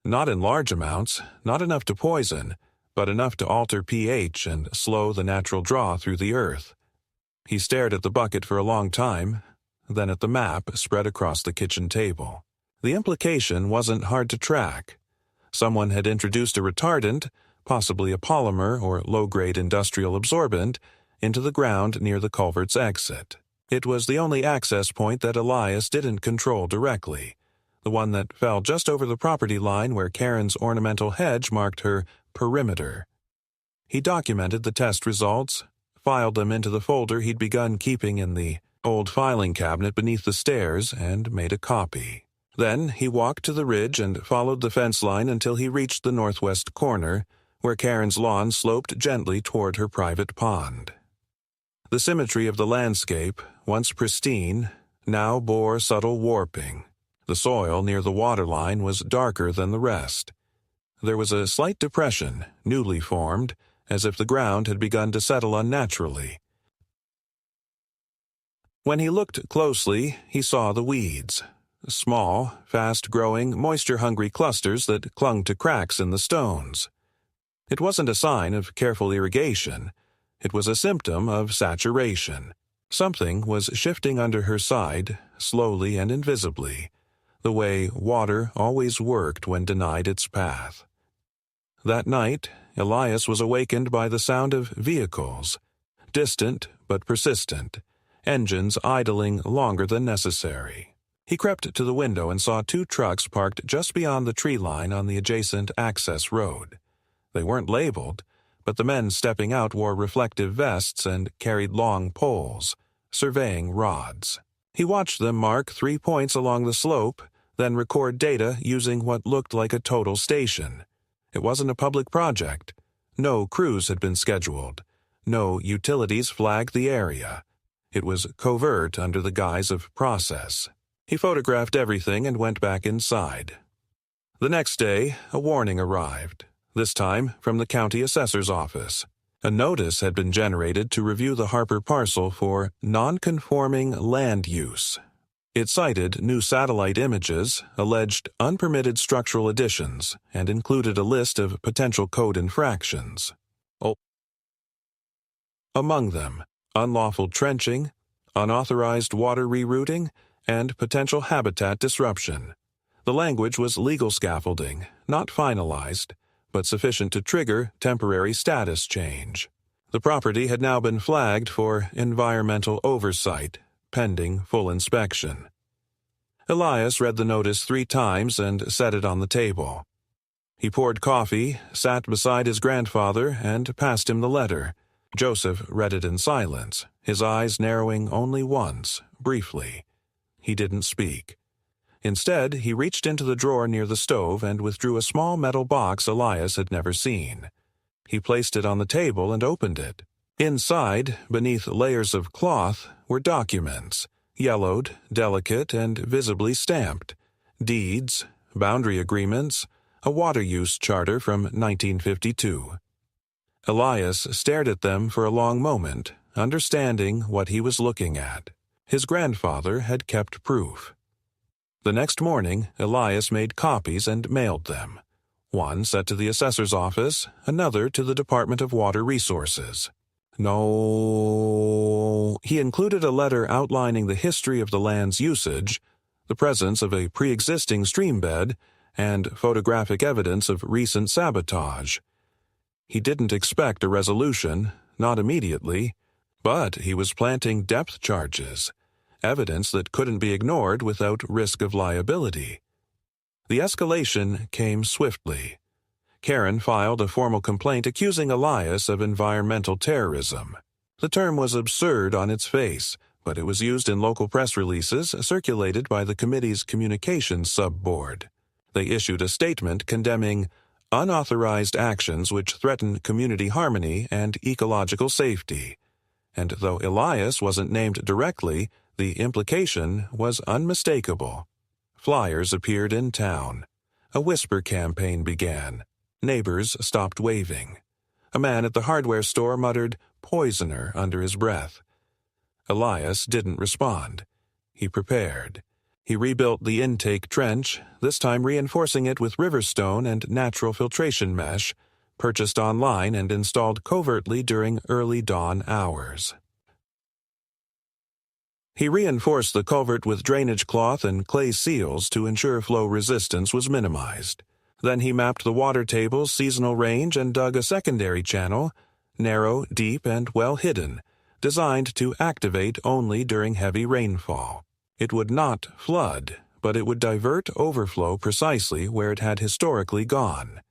Not in large amounts, not enough to poison, but enough to alter pH and slow the natural draw through the earth. He stared at the bucket for a long time, then at the map spread across the kitchen table. The implication wasn't hard to track. Someone had introduced a retardant, possibly a polymer or low-grade industrial absorbent, into the ground near the culvert's exit. It was the only access point that Elias didn't control directly, the one that fell just over the property line where Karen's ornamental hedge marked her perimeter. He documented the test results, filed them into the folder he'd begun keeping in the old filing cabinet beneath the stairs, and made a copy. Then he walked to the ridge and followed the fence line until he reached the northwest corner, where Karen's lawn sloped gently toward her private pond. The symmetry of the landscape, once pristine, now bore subtle warping. The soil near the waterline was darker than the rest. There was a slight depression, newly formed, as if the ground had begun to settle unnaturally. When he looked closely, he saw the weeds. Small, fast-growing, moisture-hungry clusters that clung to cracks in the stones. It wasn't a sign of careful irrigation. It was a symptom of saturation. Something was shifting under her side, slowly and invisibly, the way water always worked when denied its path. That night, Elias was awakened by the sound of vehicles. distant but persistent, engines idling longer than necessary. He crept to the window and saw 2 trucks parked just beyond the tree line on the adjacent access road. They weren't labeled, but the men stepping out wore reflective vests and carried long poles, surveying rods. He watched them mark 3 points along the slope, then record data using what looked like a total station. It wasn't a public project. No crews had been scheduled. No utilities flagged the area. It was covert under the guise of process. He photographed everything and went back inside. The next day, a warning arrived, this time from the county assessor's office. A notice had been generated to review the Harper parcel for non-conforming land use. It cited new satellite images, alleged unpermitted structural additions, and included a list of potential code infractions. Among them, unlawful trenching, unauthorized water rerouting, and potential habitat disruption. The language was legal scaffolding, not finalized, but sufficient to trigger temporary status change. The property had now been flagged for environmental oversight, pending full inspection. Elias read the notice 3 times and set it on the table. He poured coffee, sat beside his grandfather, and passed him the letter. Joseph read it in silence, his eyes narrowing only once, briefly. He didn't speak. Instead, he reached into the drawer near the stove and withdrew a small metal box Elias had never seen. He placed it on the table and opened it. Inside, beneath layers of cloth, were documents, yellowed, delicate, and visibly stamped. Deeds, boundary agreements, a water use charter from 1952. Elias stared at them for a long moment, understanding what he was looking at. His grandfather had kept proof. The next morning, Elias made copies and mailed them. One set to the assessor's office, another to the Department of Water Resources. He included a letter outlining the history of the land's usage, the presence of a pre-existing streambed, and photographic evidence of recent sabotage. He didn't expect a resolution, not immediately, but he was planting depth charges, evidence that couldn't be ignored without risk of liability. The escalation came swiftly. Karen filed a formal complaint accusing Elias of environmental terrorism. The term was absurd on its face, but it was used in local press releases circulated by the committee's communications sub-board. They issued a statement condemning unauthorized actions which threaten community harmony and ecological safety. And though Elias wasn't named directly, the implication was unmistakable. Flyers appeared in town. A whisper campaign began. Neighbors stopped waving. A man at the hardware store muttered "poisoner" under his breath. Elias didn't respond. He prepared. He rebuilt the intake trench, this time reinforcing it with riverstone and natural filtration mesh, purchased online and installed covertly during early dawn hours. He reinforced the culvert with drainage cloth and clay seals to ensure flow resistance was minimized. Then he mapped the water table's seasonal range and dug a secondary channel, narrow, deep, and well hidden, designed to activate only during heavy rainfall. It would not flood, but it would divert overflow precisely where it had historically gone,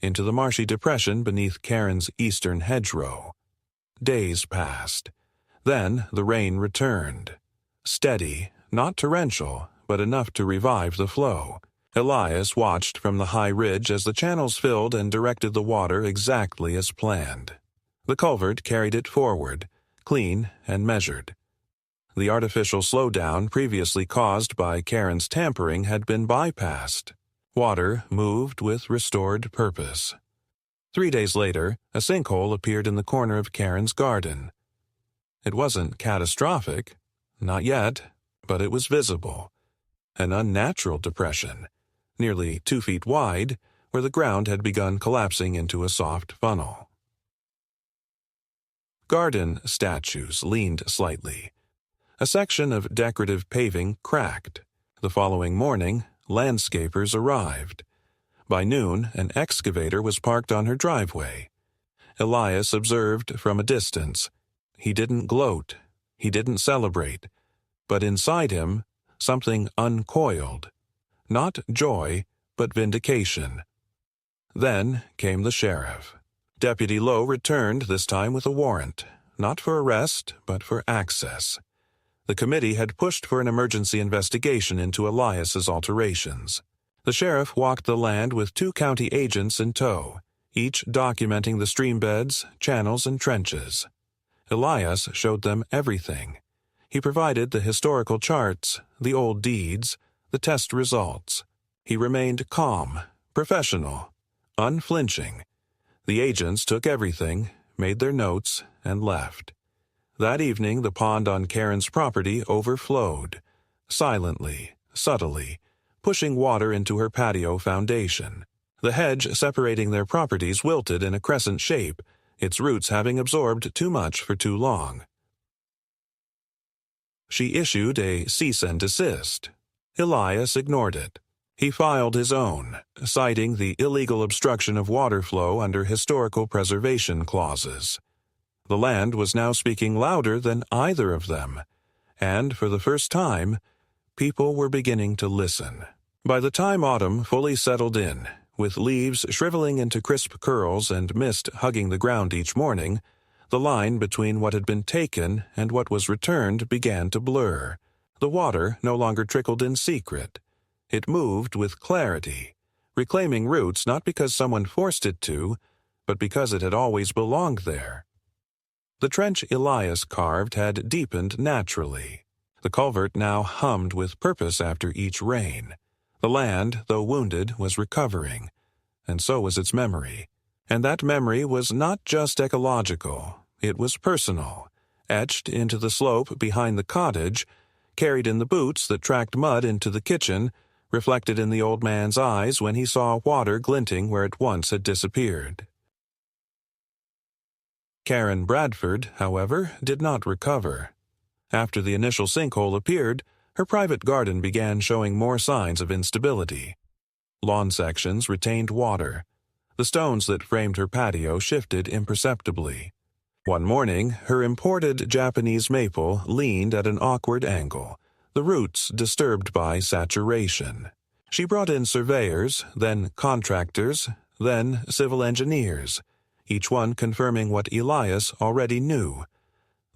into the marshy depression beneath Karen's eastern hedgerow. Days passed. Then the rain returned. Steady, not torrential, but enough to revive the flow. Elias watched from the high ridge as the channels filled and directed the water exactly as planned. The culvert carried it forward, clean and measured. The artificial slowdown previously caused by Karen's tampering had been bypassed. Water moved with restored purpose. 3 days later, a sinkhole appeared in the corner of Karen's garden. It wasn't catastrophic, not yet, but it was visible. An unnatural depression, nearly 2 feet wide, where the ground had begun collapsing into a soft funnel. Garden statues leaned slightly. A section of decorative paving cracked. The following morning, landscapers arrived. By noon, an excavator was parked on her driveway. Elias observed from a distance. He didn't gloat. He didn't celebrate. But inside him, something uncoiled. Not joy, but vindication. Then came the sheriff. Deputy Lowe returned this time with a warrant, not for arrest, but for access. The committee had pushed for an emergency investigation into Elias's alterations. The sheriff walked the land with 2 county agents in tow, each documenting the stream beds, channels, and trenches. Elias showed them everything. He provided the historical charts, the old deeds, the test results. He remained calm, professional, unflinching. The agents took everything, made their notes, and left. That evening the pond on Karen's property overflowed, silently, subtly, pushing water into her patio foundation. The hedge separating their properties wilted in a crescent shape, its roots having absorbed too much for too long. She issued a cease and desist. Elias ignored it. He filed his own, citing the illegal obstruction of water flow under historical preservation clauses. The land was now speaking louder than either of them, and for the first time, people were beginning to listen. By the time autumn fully settled in, with leaves shriveling into crisp curls and mist hugging the ground each morning, the line between what had been taken and what was returned began to blur. The water no longer trickled in secret. It moved with clarity, reclaiming roots not because someone forced it to, but because it had always belonged there. The trench Elias carved had deepened naturally. The culvert now hummed with purpose after each rain. The land, though wounded, was recovering, and so was its memory. And that memory was not just ecological, it was personal, etched into the slope behind the cottage, carried in the boots that tracked mud into the kitchen, reflected in the old man's eyes when he saw water glinting where it once had disappeared. Karen Bradford, however, did not recover. After the initial sinkhole appeared, her private garden began showing more signs of instability. Lawn sections retained water. The stones that framed her patio shifted imperceptibly. One morning, her imported Japanese maple leaned at an awkward angle, the roots disturbed by saturation. She brought in surveyors, then contractors, then civil engineers, each one confirming what Elias already knew.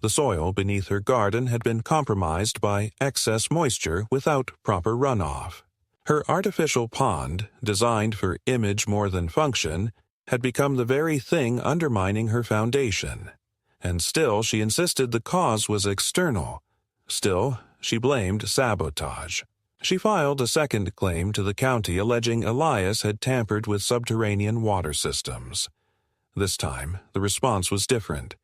The soil beneath her garden had been compromised by excess moisture without proper runoff. Her artificial pond, designed for image more than function, had become the very thing undermining her foundation. And still she insisted the cause was external. Still, she blamed sabotage. She filed a second claim to the county alleging Elias had tampered with subterranean water systems. This time, the response was different.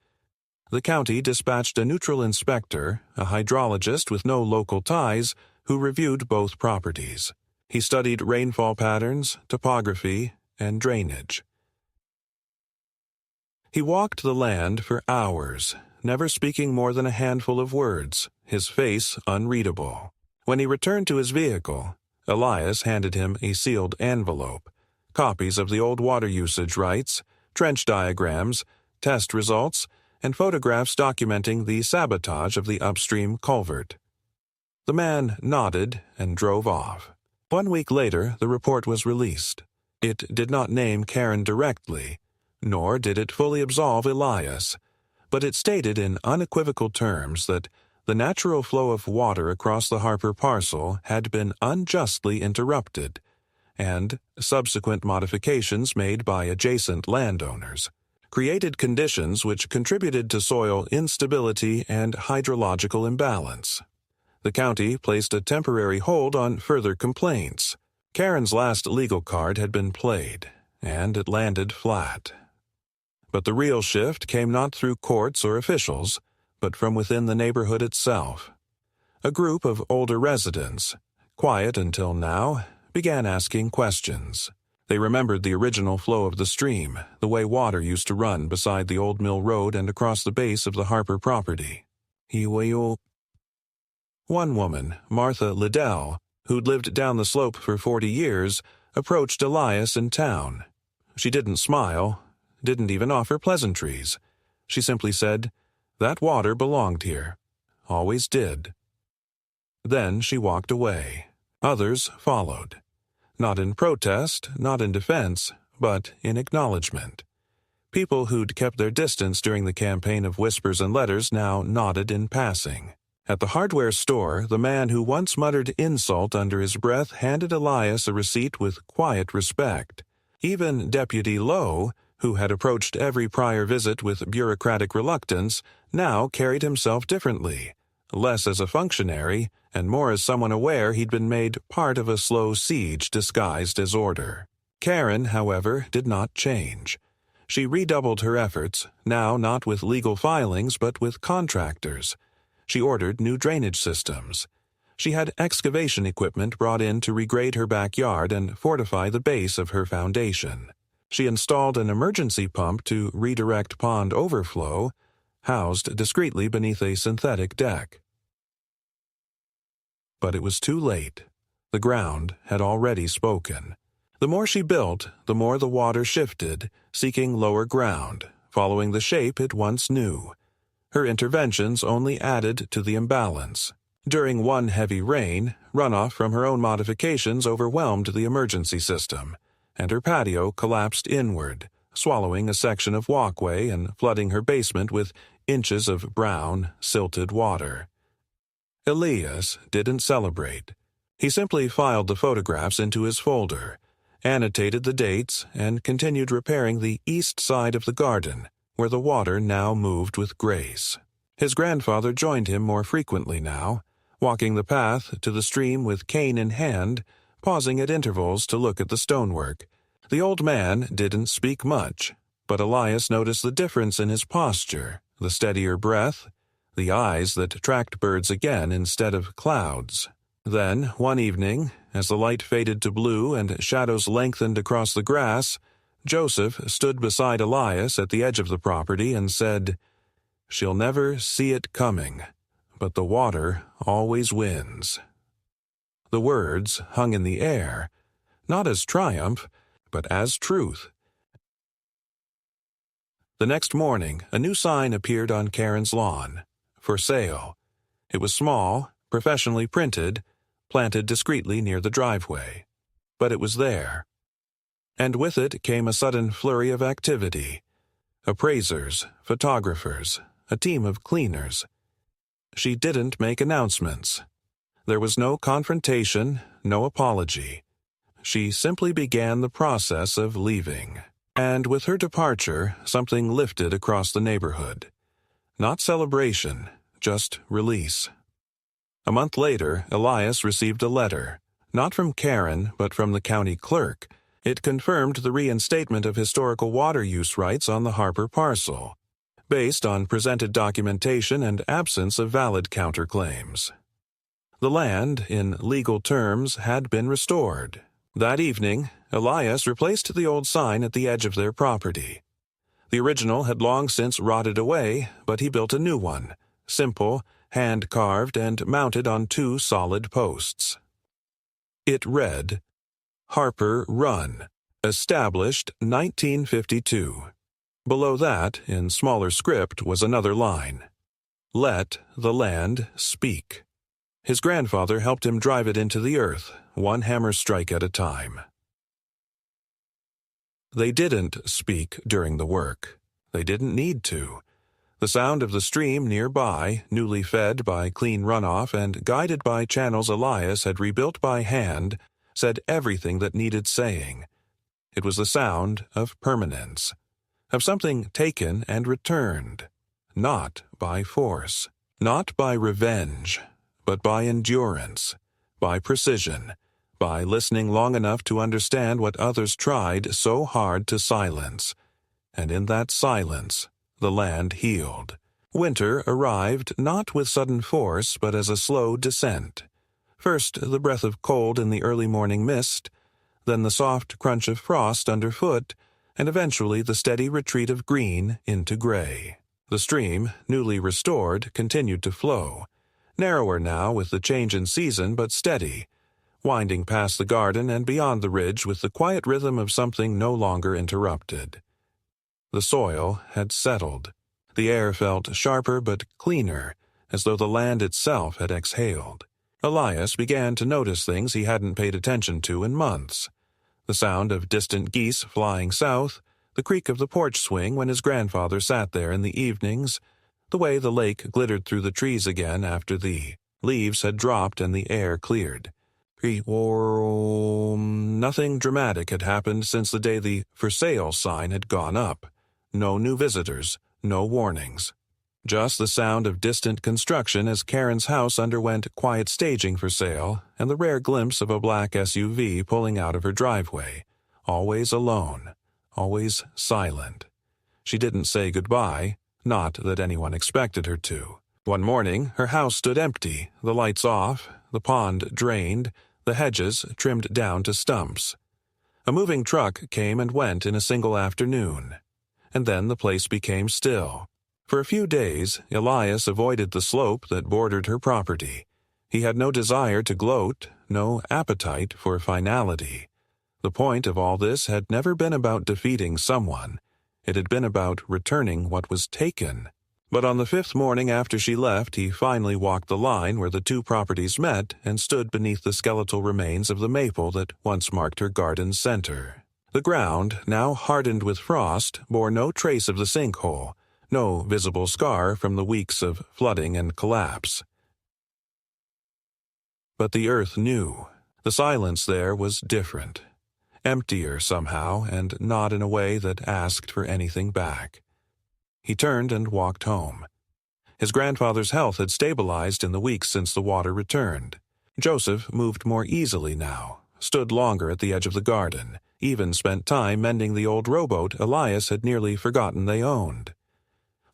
The county dispatched a neutral inspector, a hydrologist with no local ties, who reviewed both properties. He studied rainfall patterns, topography, and drainage. He walked the land for hours, never speaking more than a handful of words, his face unreadable. When he returned to his vehicle, Elias handed him a sealed envelope, copies of the old water usage rights, trench diagrams, test results, and photographs documenting the sabotage of the upstream culvert. The man nodded and drove off. 1 week later, the report was released. It did not name Karen directly, nor did it fully absolve Elias, but it stated in unequivocal terms that the natural flow of water across the Harper parcel had been unjustly interrupted, and subsequent modifications made by adjacent landowners created conditions which contributed to soil instability and hydrological imbalance. The county placed a temporary hold on further complaints. Karen's last legal card had been played, and it landed flat. But the real shift came not through courts or officials, but from within the neighborhood itself. A group of older residents, quiet until now, began asking questions. They remembered the original flow of the stream, the way water used to run beside the old mill road and across the base of the Harper property. One woman, Martha Liddell, who'd lived down the slope for 40 years, approached Elias in town. She didn't smile, didn't even offer pleasantries. She simply said, That water belonged here. Always did. Then she walked away. Others followed. Not in protest, not in defense, but in acknowledgement. People who'd kept their distance during the campaign of whispers and letters now nodded in passing. At the hardware store, the man who once muttered insult under his breath handed Elias a receipt with quiet respect. Even Deputy Lowe, who had approached every prior visit with bureaucratic reluctance, now carried himself differently, less as a functionary and more as someone aware he'd been made part of a slow siege disguised as order. Karen, however, did not change. She redoubled her efforts, now not with legal filings but with contractors. She ordered new drainage systems. She had excavation equipment brought in to regrade her backyard and fortify the base of her foundation. She installed an emergency pump to redirect pond overflow, housed discreetly beneath a synthetic deck. But it was too late. The ground had already spoken. The more she built, the more the water shifted, seeking lower ground, following the shape it once knew. Her interventions only added to the imbalance. During one heavy rain, runoff from her own modifications overwhelmed the emergency system, and her patio collapsed inward, swallowing a section of walkway and flooding her basement with inches of brown, silted water. Elias didn't celebrate. He simply filed the photographs into his folder, annotated the dates, and continued repairing the east side of the garden, where the water now moved with grace. His grandfather joined him more frequently now, walking the path to the stream with cane in hand, pausing at intervals to look at the stonework. The old man didn't speak much, but Elias noticed the difference in his posture, the steadier breath, the eyes that tracked birds again instead of clouds. Then, one evening, as the light faded to blue and shadows lengthened across the grass, Joseph stood beside Elias at the edge of the property and said, "She'll never see it coming, but the water always wins." The words hung in the air, not as triumph, but as truth. The next morning, a new sign appeared on Karen's lawn. For sale. It was small, professionally printed, planted discreetly near the driveway. But it was there. And with it came a sudden flurry of activity. Appraisers, photographers, a team of cleaners. She didn't make announcements. There was no confrontation, no apology. She simply began the process of leaving. And with her departure, something lifted across the neighborhood. Not celebration, just release. A month later, Elias received a letter, not from Karen, but from the county clerk. It confirmed the reinstatement of historical water use rights on the Harper parcel, based on presented documentation and absence of valid counterclaims. The land, in legal terms, had been restored. That evening, Elias replaced the old sign at the edge of their property. The original had long since rotted away, but he built a new one, simple, hand-carved, and mounted on 2 solid posts. It read, Harper Run, established 1952. Below that, in smaller script, was another line. Let the land speak. His grandfather helped him drive it into the earth, one hammer strike at a time. They didn't speak during the work. They didn't need to. The sound of the stream nearby, newly fed by clean runoff and guided by channels Elias had rebuilt by hand, said everything that needed saying. It was the sound of permanence, of something taken and returned, not by force, not by revenge, but by endurance, by precision, by listening long enough to understand what others tried so hard to silence. And in that silence, the land healed. Winter arrived not with sudden force, but as a slow descent. First the breath of cold in the early morning mist, then the soft crunch of frost underfoot, and eventually the steady retreat of green into gray. The stream, newly restored, continued to flow, narrower now with the change in season but steady, winding past the garden and beyond the ridge with the quiet rhythm of something no longer interrupted. The soil had settled. The air felt sharper but cleaner, as though the land itself had exhaled. Elias began to notice things he hadn't paid attention to in months. The sound of distant geese flying south, the creak of the porch swing when his grandfather sat there in the evenings, the way the lake glittered through the trees again after the leaves had dropped and the air cleared. Nothing dramatic had happened since the day the "For Sale" sign had gone up. No new visitors, no warnings. Just the sound of distant construction as Karen's house underwent quiet staging for sale, and the rare glimpse of a black SUV pulling out of her driveway. Always alone, always silent. She didn't say goodbye, not that anyone expected her to. One morning, her house stood empty, the lights off, the pond drained, the hedges trimmed down to stumps. A moving truck came and went in a single afternoon, and then the place became still. For a few days, Elias avoided the slope that bordered her property. He had no desire to gloat, no appetite for finality. The point of all this had never been about defeating someone. It had been about returning what was taken. But on the 5th morning after she left, he finally walked the line where the two properties met and stood beneath the skeletal remains of the maple that once marked her garden's center. The ground, now hardened with frost, bore no trace of the sinkhole, no visible scar from the weeks of flooding and collapse. But the earth knew. The silence there was different. Emptier somehow, and not in a way that asked for anything back. He turned and walked home. His grandfather's health had stabilized in the weeks since the water returned. Joseph moved more easily now, stood longer at the edge of the garden, even spent time mending the old rowboat Elias had nearly forgotten they owned.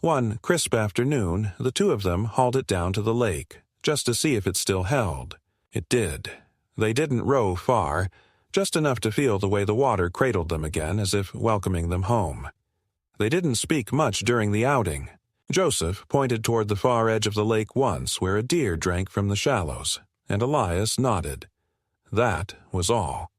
One crisp afternoon, the two of them hauled it down to the lake, just to see if it still held. It did. They didn't row far, just enough to feel the way the water cradled them again as if welcoming them home. They didn't speak much during the outing. Joseph pointed toward the far edge of the lake once where a deer drank from the shallows, and Elias nodded. That was all.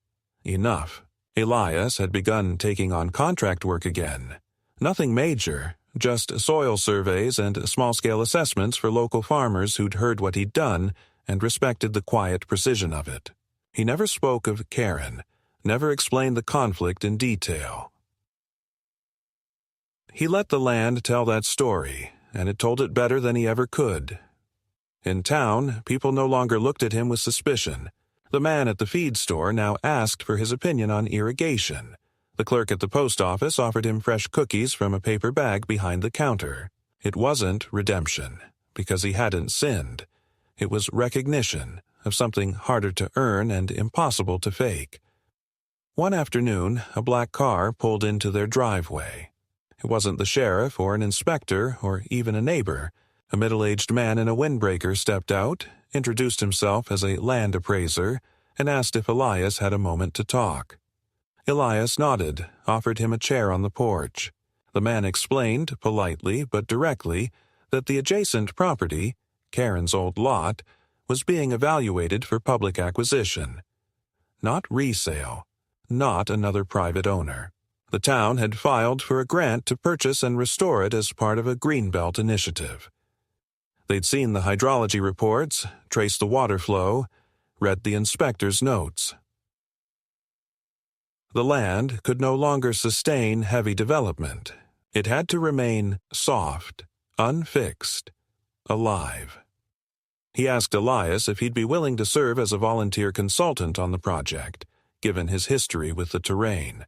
Enough. Elias had begun taking on contract work again. Nothing major, just soil surveys and small-scale assessments for local farmers who'd heard what he'd done and respected the quiet precision of it. He never spoke of Karen, never explained the conflict in detail. He let the land tell that story, and it told it better than he ever could. In town, people no longer looked at him with suspicion. The man at the feed store now asked for his opinion on irrigation. The clerk at the post office offered him fresh cookies from a paper bag behind the counter. It wasn't redemption, because he hadn't sinned. It was recognition of something harder to earn and impossible to fake. One afternoon, a black car pulled into their driveway. It wasn't the sheriff or an inspector or even a neighbor. A middle-aged man in a windbreaker stepped out, introduced himself as a land appraiser, and asked if Elias had a moment to talk. Elias nodded, offered him a chair on the porch. The man explained, politely but directly, that the adjacent property, Karen's old lot, was being evaluated for public acquisition. Not resale, not another private owner. The town had filed for a grant to purchase and restore it as part of a Greenbelt initiative. They'd seen the hydrology reports, traced the water flow, read the inspector's notes. The land could no longer sustain heavy development. It had to remain soft, unfixed, alive. He asked Elias if he'd be willing to serve as a volunteer consultant on the project, given his history with the terrain.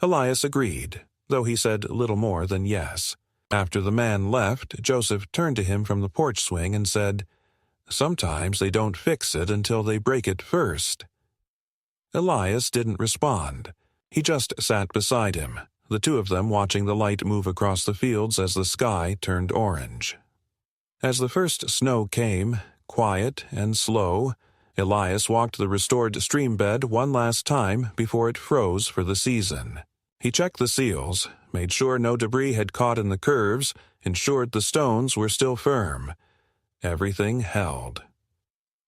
Elias agreed, though he said little more than yes. After the man left, Joseph turned to him from the porch swing and said, "Sometimes they don't fix it until they break it first." Elias didn't respond. He just sat beside him, the two of them watching the light move across the fields as the sky turned orange. As the first snow came, quiet and slow, Elias walked the restored stream bed one last time before it froze for the season. He checked the seals, made sure no debris had caught in the curves, ensured the stones were still firm. Everything held.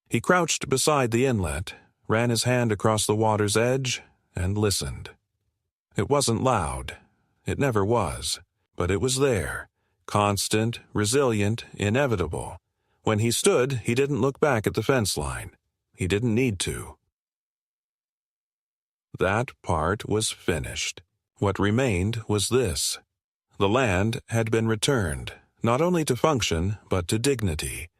He crouched beside the inlet, ran his hand across the water's edge, and listened. It wasn't loud. It never was. But it was there, Constant, resilient, inevitable. When he stood, he didn't look back at the fence line. He didn't need to. That part was finished. What remained was this. The land had been returned, not only to function, but to dignity.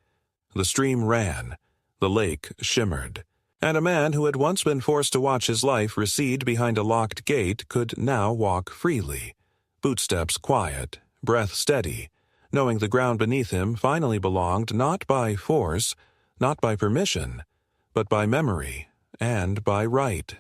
The stream ran, the lake shimmered, and a man who had once been forced to watch his life recede behind a locked gate could now walk freely, footsteps quiet, breath steady, knowing the ground beneath him finally belonged not by force, not by permission, but by memory and by right.